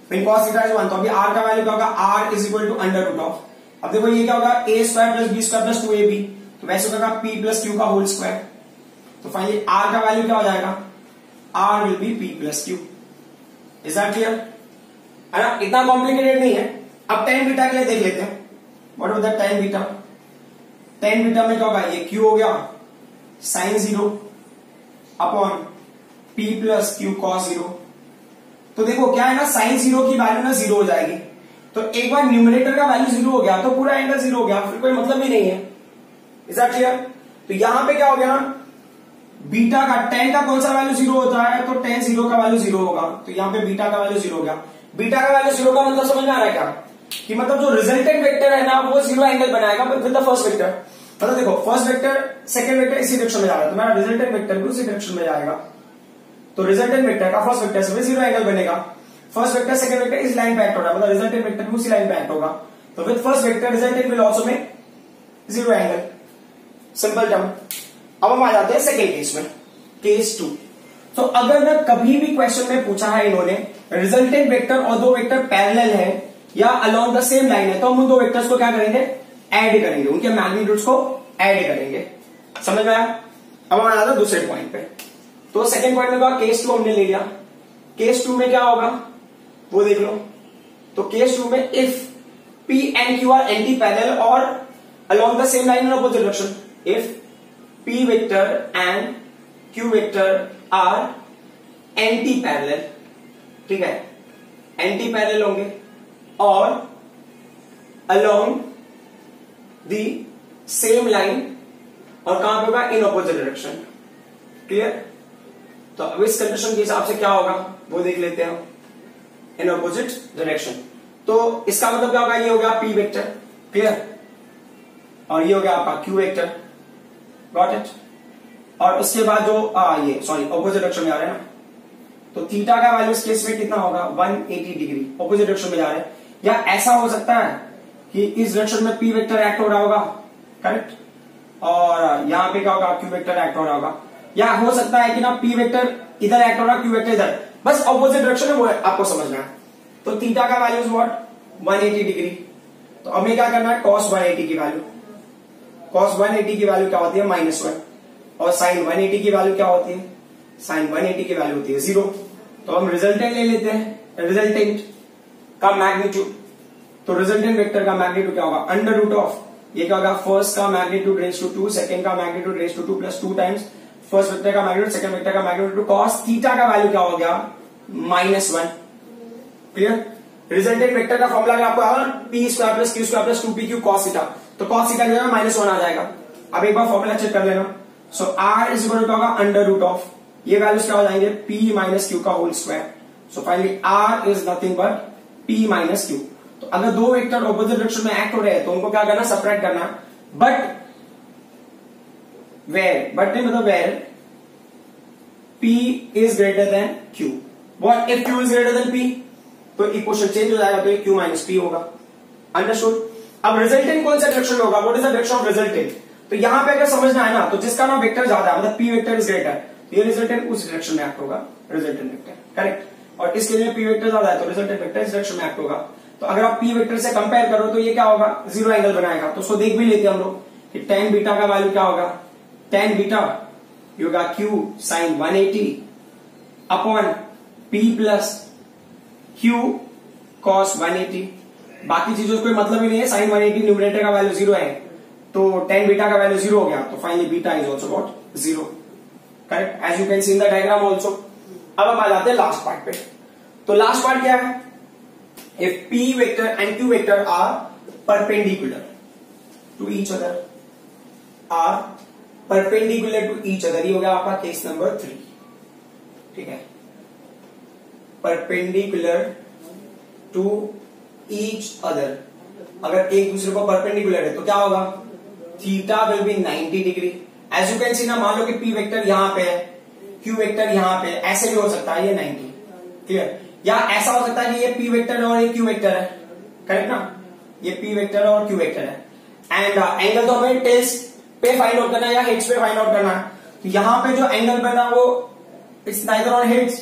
फिर cos थीटा इज 1, तो अभी r का वैल्यू क्या होगा, r is equal to under root of, अब देखो ये क्या होगा, a square plus B square plus 2ab, तो वैसे होगा p प्लस क्यू का होल स्क्वायर। तो फाइनली r का वैल्यू क्या हो जाएगा, r will be p plus Q. Is that clear? है ना, इतना कॉम्प्लिकेटेड नहीं है। अब tan बीटा के लिए देख लेते हैं, what was that tan beta. tan beta में क्या होगा, ये q हो गया sin 0 upon p plus Q cos 0। तो देखो क्या है ना, sin 0 की वैल्यू ना 0 हो जाएगी, तो एक बार न्यूमरेटर का वैल्यू 0 हो गया तो पूरा एंगल 0 हो गया, फिर कोई मतलब ही नहीं है। Is that clear? तो यहां पे क्या हो गया ना, बीटा का tan का कौन सा वैल्यू 0 होता है, तो tan 0 का वैल्यू 0 होगा, तो यहां पे बीटा का वैल्यू 0 हो गया। बीटा का वैल्यू 0 का मतलब समझ में आ रहा है क्या, कि मतलब जो रिजल्टेंट वेक्टर है ना वो 0 एंगल बनाएगा विद द फर्स्ट वेक्टर। मतलब देखो फर्स्ट वेक्टर सेकंड वेक्टर इसी डायरेक्शन में जा रहा है, तो मेरा रिजल्टेंट वेक्टर भी उसी डायरेक्शन में जाएगा, तो रिजल्टेंट वेक्टर का फर्स्ट वेक्टर से 0 एंगल बनेगा। फर्स्ट वेक्टर सेकंड वेक्टर इस लाइन पे एक्ट हो रहा है, मतलब रिजल्टेंट वेक्टर भी उसी लाइन पे एक्ट होगा, तो with first vector resultant will also make 0 angle. Simple term. अब हम आ जाते हैं सेकंड केस में, केस 2। तो अगर ना कभी भी क्वेश्चन में पूछा है इन्होंने रिजल्टेंट वेक्टर और दो वेक्टर पैरेलल है या अलोंग द सेम लाइन है, तो हम उन दो वेक्टर्स को क्या करेंगे, ऐड करेंगे, उनके मैग्नीट्यूड्स को ऐड करेंगे। समझ में आया? अब हम आ जाते हैं दूसरे पॉइंट पे। तो सेकंड पॉइंट में केस 2 हमने ले लिया। केस 2 में क्या होगा वो देख लो। तो केस 2 में if P and Q are anti-parallel or along the same line in opposite direction, if P vector and Q vector are anti-parallel, ठीक है, anti-parallel होंगे और along the same line, और कहां पे होगा, in opposite direction। क्लियर? तो अब इस कंडीशन के हिसाब से क्या होगा वो देख लेते हैं, इन ऑपोजिट डायरेक्शन। तो इसका मतलब क्या होगा, ये हो गया P वेक्टर, क्लियर, और ये हो गया आपका Q वेक्टर, गॉट इट। और उसके बाद जो ये सॉरी ऑपोजिट डायरेक्शन में आ रहे हैं ना, तो थीटा का वैल्यू इस केस में कितना होगा, 180 डिग्री ऑपोजिट डायरेक्शन में जा रहे हैं। या ऐसा हो सकता है कि इस डायरेक्शन में P वेक्टर एक्ट हो रहा होगा, करेक्ट, और यहां पे क्या होगा, Q वेक्टर एक्ट हो रहा होगा। या हो सकता है कि ना P वेक्टर इधर एक्ट हो रहा है, Q वेक्टर इधर, बस ऑपोजिट डायरेक्शन है वो आपको समझना है। तो थीटा का वैल्यू इज व्हाट, 180 डिग्री। तो हमें क्या करना है, cos 180 की वैल्यू, cos 180 की वैल्यू क्या होती है, -1, और sin 180 की वैल्यू क्या होती है, sin 180 की वैल्यू होती है 0। तो हम रिजल्टेंट ले लेते हैं, रिजल्टेंट का मैग्नीट्यूड। तो रिजल्टेंट वेक्टर का मैग्नीट्यूड क्या होगा, अंडर रूट ऑफ, ये क्या होगा, फर्स्ट का मैग्नीट्यूड रेज टू 2, सेकंड का magnitude raise to 2 plus 2 times first vector का मैग्नीट्यूड, सेकंड वेक्टर का मैग्नीट्यूड, cos थीटा का वैल्यू क्या हो गया, -1। क्लियर? रिजल्टेंट वेक्टर का फॉर्मूला अगर आपको आया ना, p square plus Q square plus 2pq cos theta, तो cos थीटा की जगह -1 आ जाएगा। अब एक बार फॉर्मूला चेक कर लेना। So r is equal to होगा अंडर रूट ऑफ, ये वैल्यूज क्या हो जाएंगे, p माइनस क्यू का whole square. So finally r is nothing but p minus Q. तो अगर दो वेक्टर ऑपोजिट डायरेक्शन में एक्ट हो रहे हैं तो उनको क्या करना, सेपरेट करना। बट नहीं मतलब where P is greater than Q, what if Q is greater than P, तो इक्वेशन चेंज हो जाएगा, तो ये Q माइनस P होगा। अंडरस्टूड? अब रिजल्टेंट कौन सा डायरेक्शन में होगा, what is the direction of resultant. तो यहां पे अगर समझना है ना, तो जिसका ना वेक्टर ज्यादा है, मतलब P वेक्टर इज ग्रेटर, तो ये रिजल्टेंट उस डायरेक्शन में एक्ट होगा, रिजल्टेंट वेक्टर, करेक्ट। और इसके लिए P वेक्टर ज्यादा है तो रिजल्टेंट वेक्टर इस डायरेक्शन में एक्ट होगा। तो अगर आप P वेक्टर से कंपेयर करो तो ये क्या होगा, 0 एंगल बनाएगा। तो उसको देख भी लेते हैं हम लोग कि tan बीटा का वैल्यू क्या होगा, tan बीटा होगा Q sin 180 upon P plus Q cos 180। बाकी चीजों से कोई मतलब ही नहीं है, sin 180 न्यूमरेटर का वैल्यू 0 है, तो tan बीटा का वैल्यू 0 हो गया, तो finally beta is also about 0, correct, as you can see in the diagram also. अब हम आ जाते हैं लास्ट पार्ट पे। तो लास्ट पार्ट क्या है, if P vector and Q vector are perpendicular to each other, are perpendicular to each other, ये हो गया आपका केस नंबर 3, ठीक है, परपेंडिकुलर टू ईच अदर। अगर एक दूसरे को परपेंडिकुलर है तो क्या होगा, theta will be 90 degree. As you can see ना, मान लो कि P वेक्टर यहां पे है, Q वेक्टर यहां पे है, ऐसे भी हो सकता है ये 90, क्लियर। या ऐसा हो सकता है कि ये P वेक्टर है और ये Q वेक्टर है, करेक्ट ना, ये P वेक्टर है और Q वेक्टर है। एंड एंगल तो हमें टेल्स पे फाइंड आउट करना है या हेड्स पे फाइंड आउट करना है। तो यहां पे जो एंगल बना वो इट्स नाइदर ऑन हेड्स,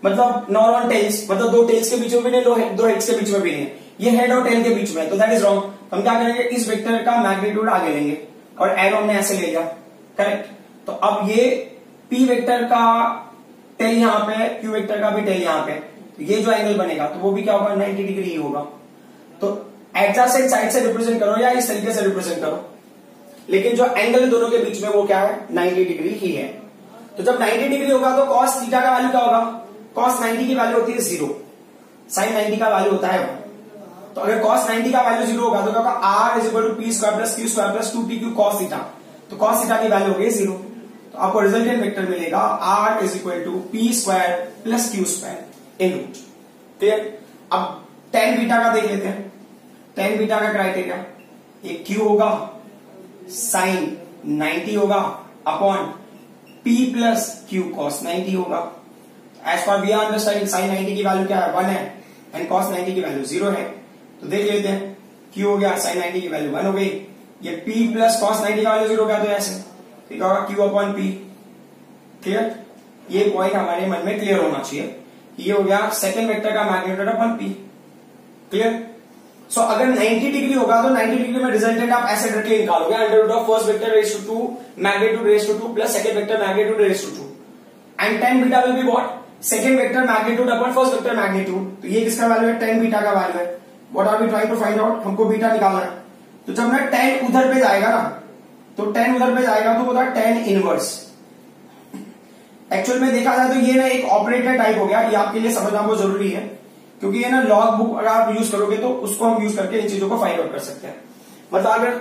मतलब नॉर ऑन टेल्स, मतलब दो टेल्स के बीच में भी नहीं, दो हेड्स के बीच में भी नहीं है, ये हेड और टेल के बीच में है, तो दैट इज रॉन्ग। हम क्या करेंगे, इस वेक्टर का मैग्नीट्यूड आगे लेंगे और एरो हमने ऐसे ले लिया, करेक्ट। तो अब ये पी वेक्टर का टेल यहाँ पे, क्यू वेक्टर का भी टेल यहाँ पे, तो ये जो एंगल बनेगा तो वो भी क्या होगा, 90 डिग्री ही होगा। तो एडजेसेंट साइड से रिप्रेजेंट करो या इस तरीके से रिप्रेजेंट करो, लेकिन जो एंगल दोनों के बीच में वो क्या है, 90 डिग्री ही है। तो जब 90 डिग्री होगा तो कॉस थीटा का वैल्यू क्या होगा, कॉस 90 की वैल्यू होती है 0, साइन 90 का वैल्यू होता है 1। तो अगर cos 90 का वैल्यू 0 होगा तो क्या होगा, r is equal to P square plus Q square plus 2pq cos theta, तो cos थीटा की वैल्यू हो गई 0। तो आपको रिजल्टेंट वेक्टर मिलेगा r is equal to P square plus Q square in root. Clear. अब tan बीटा का देख लेते हैं। tan बीटा का क्राइटेरिया, ये q होगा साइन 90 होगा upon p plus Q cos 90 होगा। As per we are understanding sign 90 की वैल्यू क्या है, 1 है, एंड cos 90 की वैल्यू 0 है। तो देख लेते हैं, Q हो गया साइन 90 की वैल्यू 1 हो गई, ये P प्लस cos 90 का वैल्यू 0 हो गया, तो ऐसे ठीक होगा Q अपॉन P। क्लियर। ये पॉइंट हमारे मन में क्लियर होना चाहिए, ये हो गया सेकंड वेक्टर का मैग्नीट्यूड अपॉन P। क्लियर। सो अगर 90 डिग्री होगा तो 90 डिग्री में रिजल्टेंट आप ऐसे डायरेक्टली निकालोगे, under root of first vector raise to 2 magnitude raise to 2 plus second vector magnitude raise to 2 and tan beta will be what, second vector magnitude upon first vector magnitude. तो ये किसका value है, tan beta का value है। What are we trying to find out, हमको beta निकालना है। तो जब ना tan उधर पे जाएगा ना, तो tan उधर पे जाएगा तो होता है tan इनवर्स। एक्चुअल में देखा जाए तो ये ना एक ऑपरेटर टाइप हो गया, ये आपके लिए समझना बहुत जरूरी है, क्योंकि ये ना लॉग बुक अगर आप यूज करोगे तो उसको हम यूज करके इन चीजों को फाइंड आउट कर सकते हैं। मतलब अगर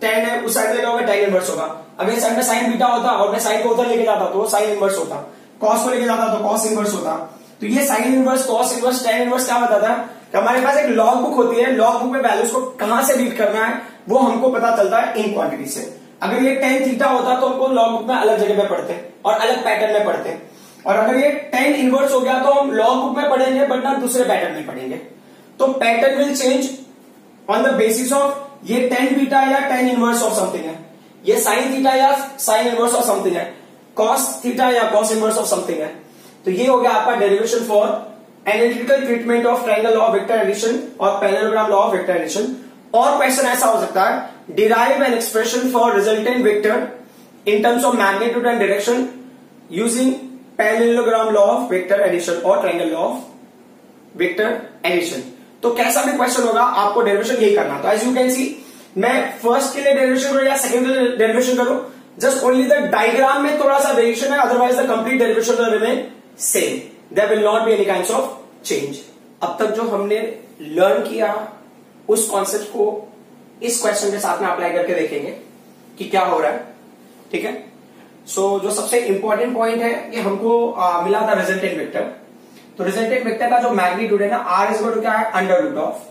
tan है उस साइड में होगा tan इनवर्स होगा, अगर इस साइड में साइन बीटा होता और मैं साइन को उधर लेके जाता तो साइन इनवर्स होता, कॉस को लेके जाता तो कॉस इनवर्स होता। तो ये sine inverse, cos inverse, tan inverse क्या बताता है कि हमारे पास एक लॉग बुक होती है, लॉग बुक में वैल्यूज को कहां से रीड करना है वो हमको पता चलता है इन क्वांटिटी से। अगर ये tan थीटा होता तो हमको लॉग बुक में अलग जगह पे पढ़ते और अलग पैटर्न में पढ़ते, और अगर ये tan इनवर्स हो गया तो हम लॉग बुक में पढ़ेंगे बट ना दूसरे पैटर्न में पढ़ेंगे। तो pattern will change on the basis of ये tan बीटा या tan इनवर्स ऑफ समथिंग है, ये साइन थीटा या साइन इनवर्स ऑफ समथिंग है, कॉस थीटा या कॉस इनवर्स ऑफ समथिंग है। तो ये हो गया आपका derivation for analytical treatment of triangle law of vector addition और parallelogram law of vector addition. और क्वेश्चन ऐसा हो सकता है, derive an expression for resultant vector in terms of magnitude and direction using parallelogram law of vector addition और triangle law of vector addition. तो कैसा भी क्वेश्चन होगा आपको डेरिवेशन यही करना। तो एज यू कैन सी, मैं फर्स्ट के लिए डेरिवेशन करूं या सेकंड के लिए डेरिवेशन करूं, जस्ट ओनली द डायग्राम में थोड़ा सा वेरिएशन है, otherwise the complete derivation will remain same, there will not be any kinds of change. अब तक जो हमने लर्न किया उस कॉन्सेप्ट को इस क्वेश्चन के साथ में अप्लाई करके देखेंगे कि क्या हो रहा है। ठीक है। सो जो सबसे इंपॉर्टेंट पॉइंट है कि हमको मिला था रिजल्टेंट वेक्टर। तो रिजल्टेंट वेक्टर का जो मैग्नीट्यूड है ना, आर इज इक्वल टू क्या है, अंडर रूट ऑफ,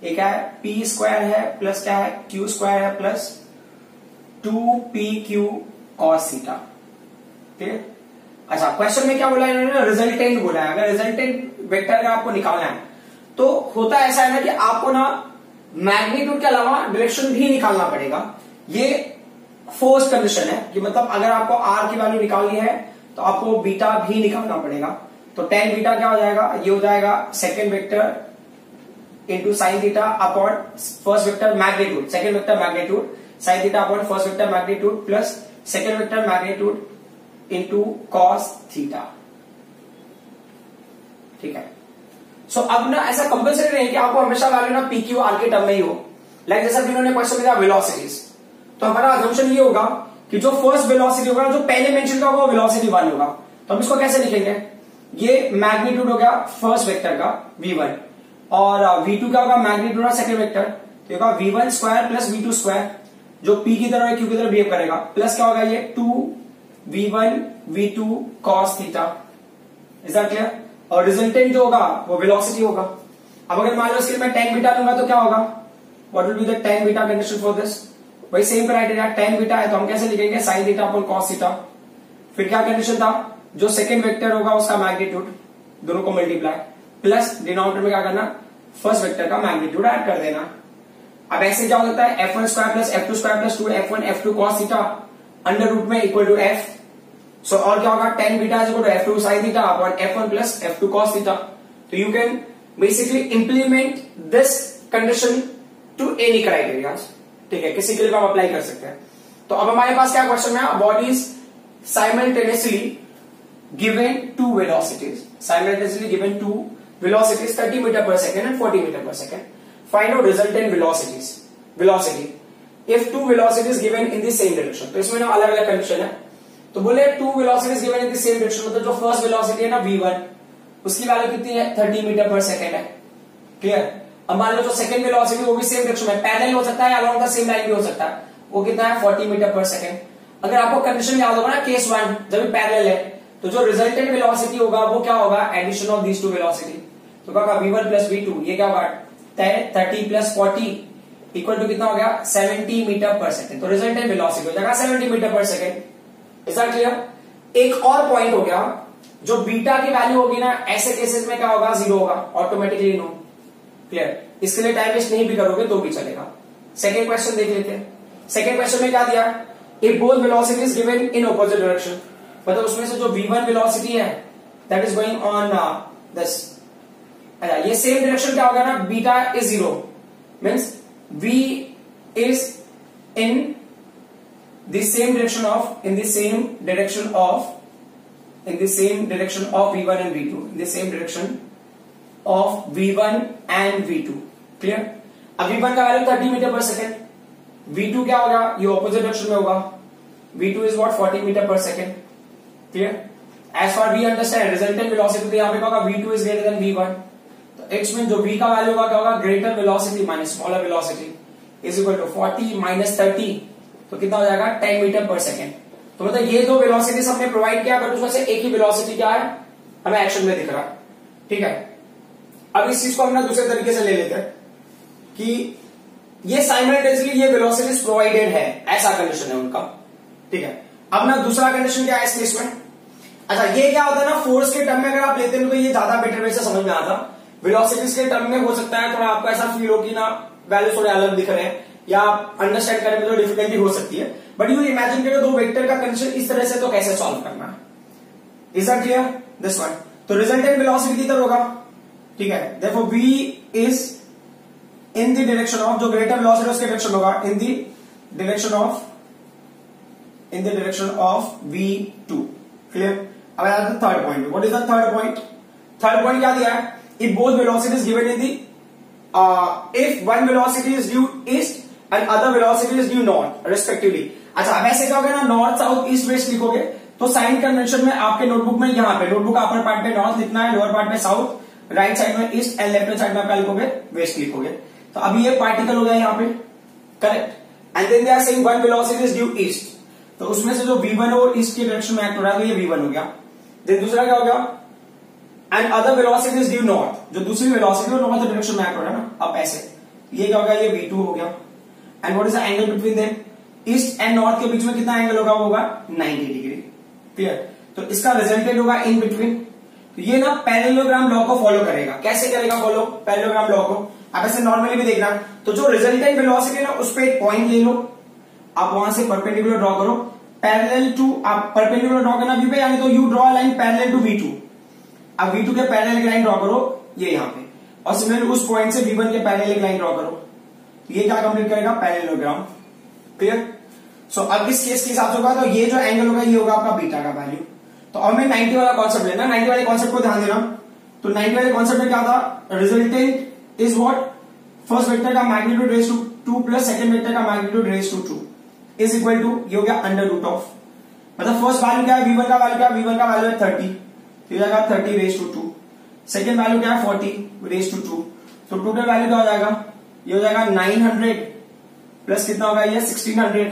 ये क्या है, पी स्क्वायर है प्लस क्या है, क्यू स्क्वायर है प्लस 2pq cos थीटा। ठीक है। अच्छा, क्वेश्चन में क्या बोला है इन्होंने, रिजल्टेंट बोला है। अगर रिजल्टेंट वेक्टर का आपको निकालना है तो होता ऐसा है ना कि आपको ना मैग्नीट्यूड के अलावा डायरेक्शन भी निकालना पड़ेगा। ये फोर्स कंडीशन है कि मतलब अगर आपको आर की वैल्यू निकालनी है तो आपको बीटा भी निकालना पड़ेगा। तो tan बीटा क्या हो जाएगा, ये हो जाएगा second vector into sine theta upon first vector magnitude, second vector magnitude sign theta upon first vector magnitude plus second vector magnitude into cos theta. ठीक है। सो अब ना ऐसा कंपल्सरी नहीं है कि आपको हमेशा वैल्यू ना पी क्यू आर के टर्म में ही हो। लाइक जैसा कि उन्होंने क्वेश्चन दिया वेलोसिटीज, तो हमारा अजम्पशन ये होगा कि जो फर्स्ट वेलोसिटी होगा, जो पहले मेंशन का होगा, वेलोसिटी 1 होगा। तो हम इसको कैसे लिखेंगे, ये मैग्नीट्यूड हो गया फर्स्ट वेक्टर का v1 और v2 क्या होगा, मैग्नीट्यूड ऑफ सेकंड वेक्टर, तो होगा v1 square plus v2 square, जो p की तरह q की तरह बिहेव करेगा, प्लस क्या होगा ये 2v1 v2 cos theta. Is that clear. और रिजल्टेंट जो होगा वो वेलोसिटी होगा। अब अगर मान लो इसके मैं tan बीटा लूंगा तो क्या होगा, what will be the tan beta condition for this, वही सेम क्राइटेरिया, tan बीटा है तो हम कैसे लिखेंगे, sin theta upon cos theta. फिर क्या कंडीशन था, जो सेकंड वेक्टर होगा उसका मैग्नीट्यूड, दोनों को मल्टीप्लाई प्लस डिनोमिनेटर में क्या करना, फर्स्ट वेक्टर का मैग्नीट्यूड ऐड कर देना। अब ऐसे क्या हो सकता है, f1 square plus f2 square plus 2 f1 f2 cos theta under root में इक्वल टू f, सो और क्या होगा, tan beta is equal to F2 sin theta upon F1 plus F2 cos theta. तो you can basically implement this condition to any criteria, ठीक है, किसी के लिए हम अप्लाई कर सकते हैं। तो अब हमारे पास क्या क्वेश्चन है, what is simultaneously given two velocities, simultaneously given two velocities 30 meter per second and 40 meter per second. Find out resultant velocities. Velocity. If two velocities given in the same direction. तो इसमें ना अलग अलग condition है। तो बोले two velocities given in the same direction, मतलब जो फर्स्ट वेलोसिटी है ना v1, उसकी वैल्यू कितनी है 30 मीटर पर सेकेंड है। क्लियर। अब मान लो जो सेकंड वेलोसिटी वो भी सेम डायरेक्शन में पैरेलल हो सकता है या अलोंग द सेम लाइन भी हो सकता है, वो कितना है 40 मीटर पर सेकेंड। अगर आपको कंडीशन याद होगा ना केस 1, जब पैरेलल है तो जो रिजल्टेंट वेलोसिटी होगा वो क्या होगा, addition of these two velocity. तो क्या होगा v1 प्लस v2, ये क्या होगा 30 प्लस 40 इक्वल टू कितना हो गया 70 मीटर पर सेकेंड। तो रिजल्टेंट वेलोसिटी हो जाएगा 70 metre per second. Is that clear. एक और पॉइंट हो गया, जो बीटा की वैल्यू होगी ना ऐसे केसेस में क्या होगा, जीरो होगा ऑटोमेटिकली, नो। क्लियर। इसके लिए टाइम वेस्ट नहीं भी करोगे तो भी चलेगा। सेकेंड क्वेश्चन देख लेते हैं। सेकेंड क्वेश्चन में क्या दिया, if both velocities given in opposite direction, मतलब उसमें से जो v1 वेलोसिटी है that is going on this, ये सेम डायरेक्शन क्या होगा ना, beta is zero, means v is in the same direction of v1 and v2, in the same direction of v1 and v2। Clear. अब v1 का value 30 metre per second, v2 क्या होगा, ये opposite direction में होगा, v2 is what 40 metre per second. Clear. As far we understand resultant velocity, तो यहां पे क्या होगा v2 is greater than v1, तो इट्स मीन जो v का वैल्यू होगा क्या होगा, greater velocity minus smaller velocity is equal to 40 minus 30, तो कितना हो जाएगा 10 मीटर पर सेकेंड। तो मतलब ये दो वेलोसिटीज हमने प्रोवाइड किया, बट उसमें से एक ही वेलोसिटी क्या है हमें एक्शन में दिख रहा है। ठीक है। अब इस चीज को हम ना दूसरे तरीके से ले लेते हैं कि ये साइमल्टेनियसली ये वेलोसिटीज प्रोवाइडेड है, ऐसा कंडीशन है उनका। ठीक है। अब ना दूसरा कंडीशन क्या है इस केस में, अच्छा ये क्या होता है ना, फोर्स के टर्म में अगर आप लेते हैं तो ये ज्यादा बेटर वे से समझ में आता। वेलोसिटीज के टर्म में हो सकता है थोड़ा आपको ऐसा फील हो कि ना वैल्यू थोड़े अलग दिख रहे हैं या अंडरस्टैंड करने में तो डिफिकल्टी हो सकती है, बट यू इमेजिन करो दो वेक्टर का कंडीशन इस तरह से, तो कैसे सॉल्व करना है। Is that clear, this one. तो रिजल्टेंट वेलोसिटी किधर होगा, ठीक है, देखो v is in the direction of, जो ग्रेटर वेलोसिटी उसके डायरेक्शन होगा in the direction of v2। Clear. अब आया था third point. What is the third point, third point क्या दिया है, if both velocities given in the if one velocity is due east and other velocity is due north respectively। अच्छा अब ऐसे क्या होगा ना, नॉर्थ साउथ ईस्ट वेस्ट लिखोगे तो साइन कन्वेंशन में आपके नोटबुक में यहाँ पे नोटबुक अपर पार्ट में नॉर्थ लिखना है, लोअर पार्ट में साउथ, राइट साइड में ईस्ट एंड लेफ्ट साइड में आपका लिखोगे वेस्ट लिखोगे। तो अभी ये पार्टिकल हो गया यहाँ पे, correct. And then they are saying one velocity is due east, तो उसमें से जो v1 और ईस्ट के डायरेक्शन में एक्ट हो रहा है तो ये v1 हो गया। देन दूसरा क्या हो गया, and other velocity is due north, जो दूसरी वेलोसिटी और नॉर्थ डायरेक्शन में एक्ट हो रहा है ना, अब ऐसे ये क्या होगा, ये v2 हो गया। And what is the angle between them, east and north के बीच में कितना एंगल होगा, वो होगा 90 डिग्री। क्लियर। तो इसका रिजल्टेंट होगा इन बिटवीन। तो ये ना पैरेललोग्राम लॉ को फॉलो करेगा। कैसे करेगा फॉलो पैरेललोग्राम लॉ को, आप ऐसे नॉर्मली भी देखना। तो जो रिजल्टेंट वेलोसिटी ना उस पर एक पॉइंट ले लो, आप वहां से परपेंडिकुलर ड्रॉ करो, पैरेलल टू, आप परपेंडिकुलर ड्रॉ करना v पे, यानी तो you draw line parallel to v2। अब v2 के पैरेलल एक लाइन ड्रॉ करो ये यहाँ पे, और सिमिलरली उस पॉइंट से v1 के पैरेलल एक लाइन ड्रॉ करो, तो ये क्या कंप्लीट करेगा पैरेललोग्राम। क्लियर। सो अब इस केस के हिसाब से होगा तो ये जो एंगल होगा ये होगा आपका बीटा का वैल्यू। तो अब हमें 90 वाला कॉन्सेप्ट लेना, 90 वाले कॉन्सेप्ट को ध्यान देना। तो 90 वाले कॉन्सेप्ट में क्या था, resultant is what, first vector का magnitude raise to 2 plus second vector का magnitude raise to 2 is equal to, ये हो गया अंडर रूट ऑफ, मतलब फर्स्ट वैल्यू क्या है v1 का वैल्यू क्या है, v1 का वैल्यू है 30, तो ये जाएगा 30 रेज टू 2। सेकेंड वैल्यू क्या है 40 रेज टू 2, तो टोटल वैल्यू क्या हो जाएगा, ये हो जाएगा 900 प्लस कितना होगा ये 1600,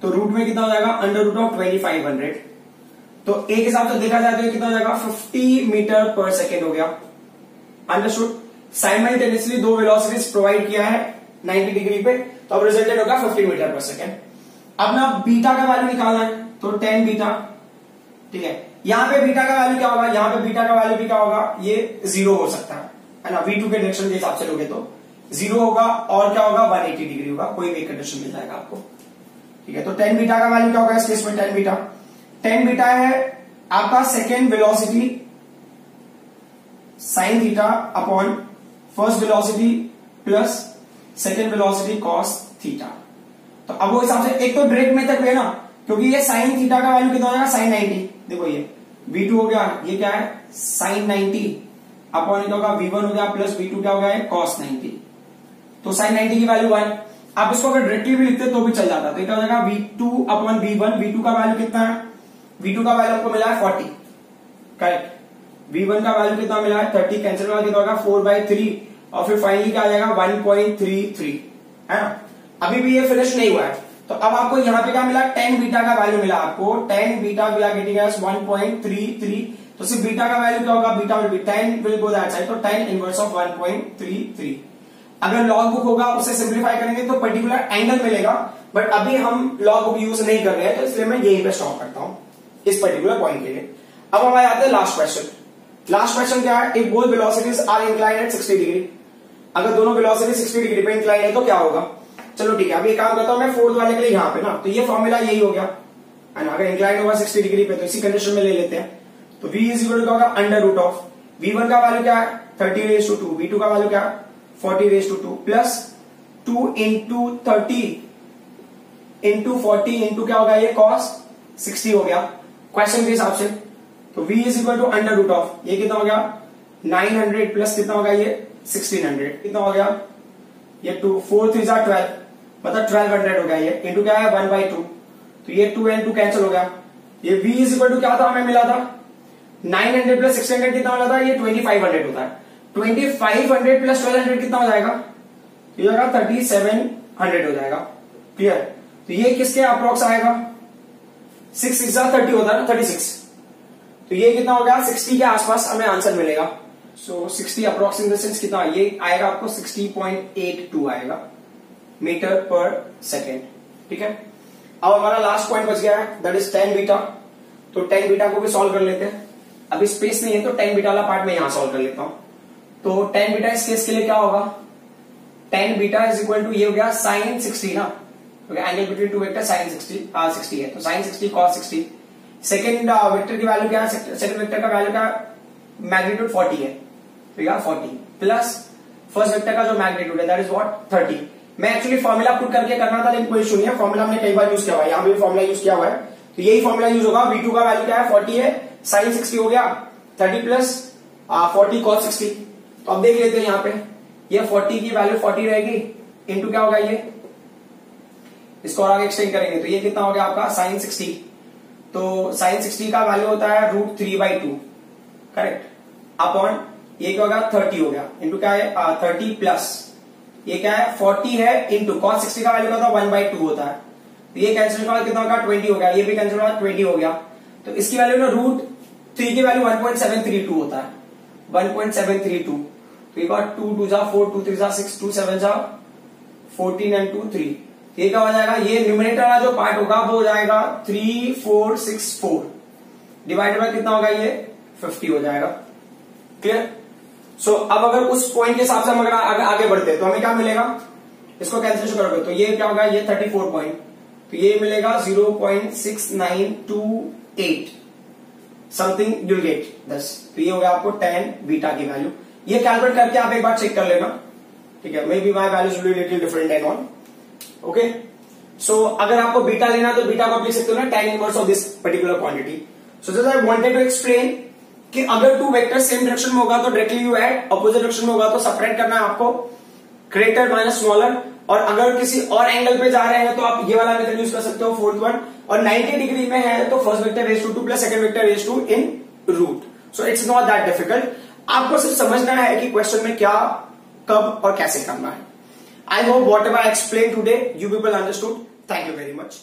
तो रूट में कितना हो जाएगा अंडर रूट ऑफ 2500। तो एक हिसाब से देखा जाए तो ये कितना हो जाएगा 50 मीटर पर सेकेंड हो गया। अंडरस्टूड। साइमल्टेनियसली दो वेलोसिटीज प्रोवाइड किया है 90 डिग्री पे, तो अब रिजल्टेंट होगा 50 मीटर पर सेकेंड। अब ना बीटा का वैल्यू निकालना है, तो 10 बीटा, ठीक है। यहां पे बीटा का वैल्यू क्या होगा, यहां पे बीटा का वैल्यू भी क्या होगा, ये 0 हो सकता है ना, v2 के डायरेक्शन के हिसाब से लोगे तो 0 होगा, और क्या होगा 180 डिग्री होगा, कोई भी कंडीशन मिल जाएगा आपको। ठीक है। तो 10 बीटा का वैल्यू क्या होगा इस केस में, 10 बीटा टेन बीटा है आपका second velocity sign theta upon first velocity plus second velocity cos theta. तो अब वो हिसाब से एक तो डायरेक्ट मेथड में ना, क्योंकि ये साइन थीटा का वैल्यू कितना हो जाएगा साइन 90। देखो ये V2 हो गया, ये क्या है साइन 90 अपॉन क्या होगा V1 हो गया प्लस V2 क्या हो गया कॉस 90। तो साइन 90 की वैल्यू 1। आप इसको अगर डायरेक्टली भी लिखते तो भी चल जाता। तो क्या हो जाएगा V2 अपॉन V1। V2 का वैल्यू कितना है, V2 का वैल्यू आपको मिला है 40, करेक्ट। V1 का वैल्यू कितना मिला है 30, कैंसिल होगा कितना होगा 4/3 और फिर फाइनली क्या आ जाएगा 1.33, है ना। अभी भी ये फिनिश नहीं हुआ है, तो अब आपको यहाँ पे क्या मिला, टेन बीटा का वैल्यू मिला आपको, tan beta we are getting as 1.33। तो सिर्फ बीटा का वैल्यू क्या होगा, beta will be 10 will go that side, तो 10 इनवर्स ऑफ 1.33। अगर लॉग बुक होगा उसे सिंप्लीफाई करेंगे तो पर्टिकुलर एंगल मिलेगा, बट अभी हम लॉग बुक यूज नहीं कर रहे हैं, तो इसलिए मैं यहीं पे स्टॉप करता हूं इस पर्टिकुलर पॉइंट के लिए। अब हमारे आते हैं लास्ट क्वेश्चन। लास्ट क्वेश्चन क्या है, if both velocities are inclined at 60 degree. अगर दोनों वेलोसिटी 60 डिग्री पे इंक्लाइंड है तो क्या होगा। चलो ठीक है, अब ये काम करता हूं मैं फोर्थ वाले के लिए यहाँ पे ना, तो ये फॉर्मूला यही हो गया है ना। अगर इंक्लाइंड होगा 60 डिग्री पे तो इसी कंडीशन में ले लेते हैं। तो v इज इक्वल टू क्या होगा अंडर रूट ऑफ v1 का वैल्यू क्या है 30⁻², v2 का वैल्यू क्या है 40⁻² प्लस 2 इंटू 30 इंटू 40 इंटू क्या होगा ये cos 60 हो गया क्वेश्चन के हिसाब से। तो v is equal to under root of ये कितना हो गया 900 प्लस कितना होगा ये 1600, कितना हो गया ये 2 4 3 12 मतलब 1200 हो गया ये, इंटू क्या है 1/2, तो ये 2 and 2 कैंसिल हो गया। ये v इज इक्वल टू क्या था हमें मिला था 900 प्लस 600 कितना मिला था ये 2500 होता है। 2500 प्लस 1200 कितना हो जाएगा, ये होगा 3700 हो जाएगा, क्लियर। तो ये किसके अप्रोक्स आएगा 6 6 30 होता है ना 36, तो ये कितना हो गया 60 के आसपास हमें आंसर मिलेगा। सो 60 अप्रोक्सीमेशन कितना ये आएगा आपको 60.82 आएगा मीटर पर सेकेंड, ठीक है। अब हमारा लास्ट पॉइंट बच गया है दैट इज टेन बीटा। तो टेन बीटा को भी सॉल्व कर लेते हैं, अभी स्पेस नहीं है तो टेन बीटा वाला पार्ट में यहां सॉल्व कर लेता हूं। तो टेन बीटा इस केस के लिए क्या होगा, tan beta is equal to ये हो गया साइन 60 ना, angle between two vector sine 60 है, तो साइन 60 कॉस 60। सेकेंड वेक्टर की वैल्यू क्या है, सेकेंड वेक्टर का वैल्यू का मैग्नीट्यूड 40 है, तो 40 प्लस फर्स्ट वेक्टर का जो मैग्नीट्यूड है दैट इज व्हाट 30। मैं एक्चुअली फॉर्मूला पुट करके करना था लेकिन कोई इशू नहीं है, फॉर्मूला हमने कई बार यूज किया हुआ है, यहां भी फॉर्मूला यूज किया हुआ है, तो यही फॉर्मूला यूज होगा। v2 का वैल्यू क्या है 40 है, साइन 60 हो गया 30 प्लस 40 cos 60। तो अब देख लेते हैं यहाँ पे ये 40 की वैल्यू 40 रहेगी इंटू क्या होगा ये, इसको और आगे एक्सटेंड करेंगे तो ये कितना हो गया आपका साइन 60। तो साइन 60 का वैल्यू होता है √3/2, करेक्ट, अपॉन ये क्या होगा 30 हो गया इंटू क्या है 30 प्लस ये क्या है 40 है इंटू cos 60 का वैल्यू क्या होता है 1/2 होता है, तो ये कैंसिल का कितना होगा 20 हो गया, ये भी कैंसिल होगा 20 हो गया। तो इसकी वैल्यू ना √3 की वैल्यू 1.732 होता है 1.732। तो ये 2 2 जा 4 2 3 जा 6 2 7 जा 14 and 2 3, ये क्या हो जाएगा ये न्यूमरेटर वाला जो पार्ट होगा वो हो जाएगा 3464 डिवाइडेड बाय कितना होगा ये 50 हो जाएगा, क्लियर। सो अब अगर उस पॉइंट के हिसाब से हम अगर आगे बढ़ते हैं तो हमें क्या मिलेगा, इसको कैंसिल करोगे तो ये क्या होगा ये 34 पॉइंट, तो ये मिलेगा 0.6928 समथिंग यू गेट 10। तो ये हो गया आपको 10 बीटा की वैल्यू, ये कैलकुलेट करके आप एक बार चेक कर लेना, ठीक है। May be my values will be little different and on, okay. So अगर आपको बीटा लेना तो बीटा को आप लिख सकते हो ना tan inverse of this particular quantity. So just I wanted to explain कि अगर टू वेक्टर सेम डायरेक्शन में होगा तो directly you add, opposite direction में होगा तो सबट्रैक्ट करना है आपको, ग्रेटर माइनस स्मॉलर। और अगर किसी और एंगल पे जा रहे हैं तो आप ये वाला मेथड यूज कर सकते हो फोर्थ वन, और 90 डिग्री में है तो first vector raise to 2 plus second vector raise to in root. So it's not that difficult, आपको सिर्फ समझना है कि क्वेश्चन में क्या कब और कैसे करना है। I hope whatever I explained today, you people understood. Thank you very much.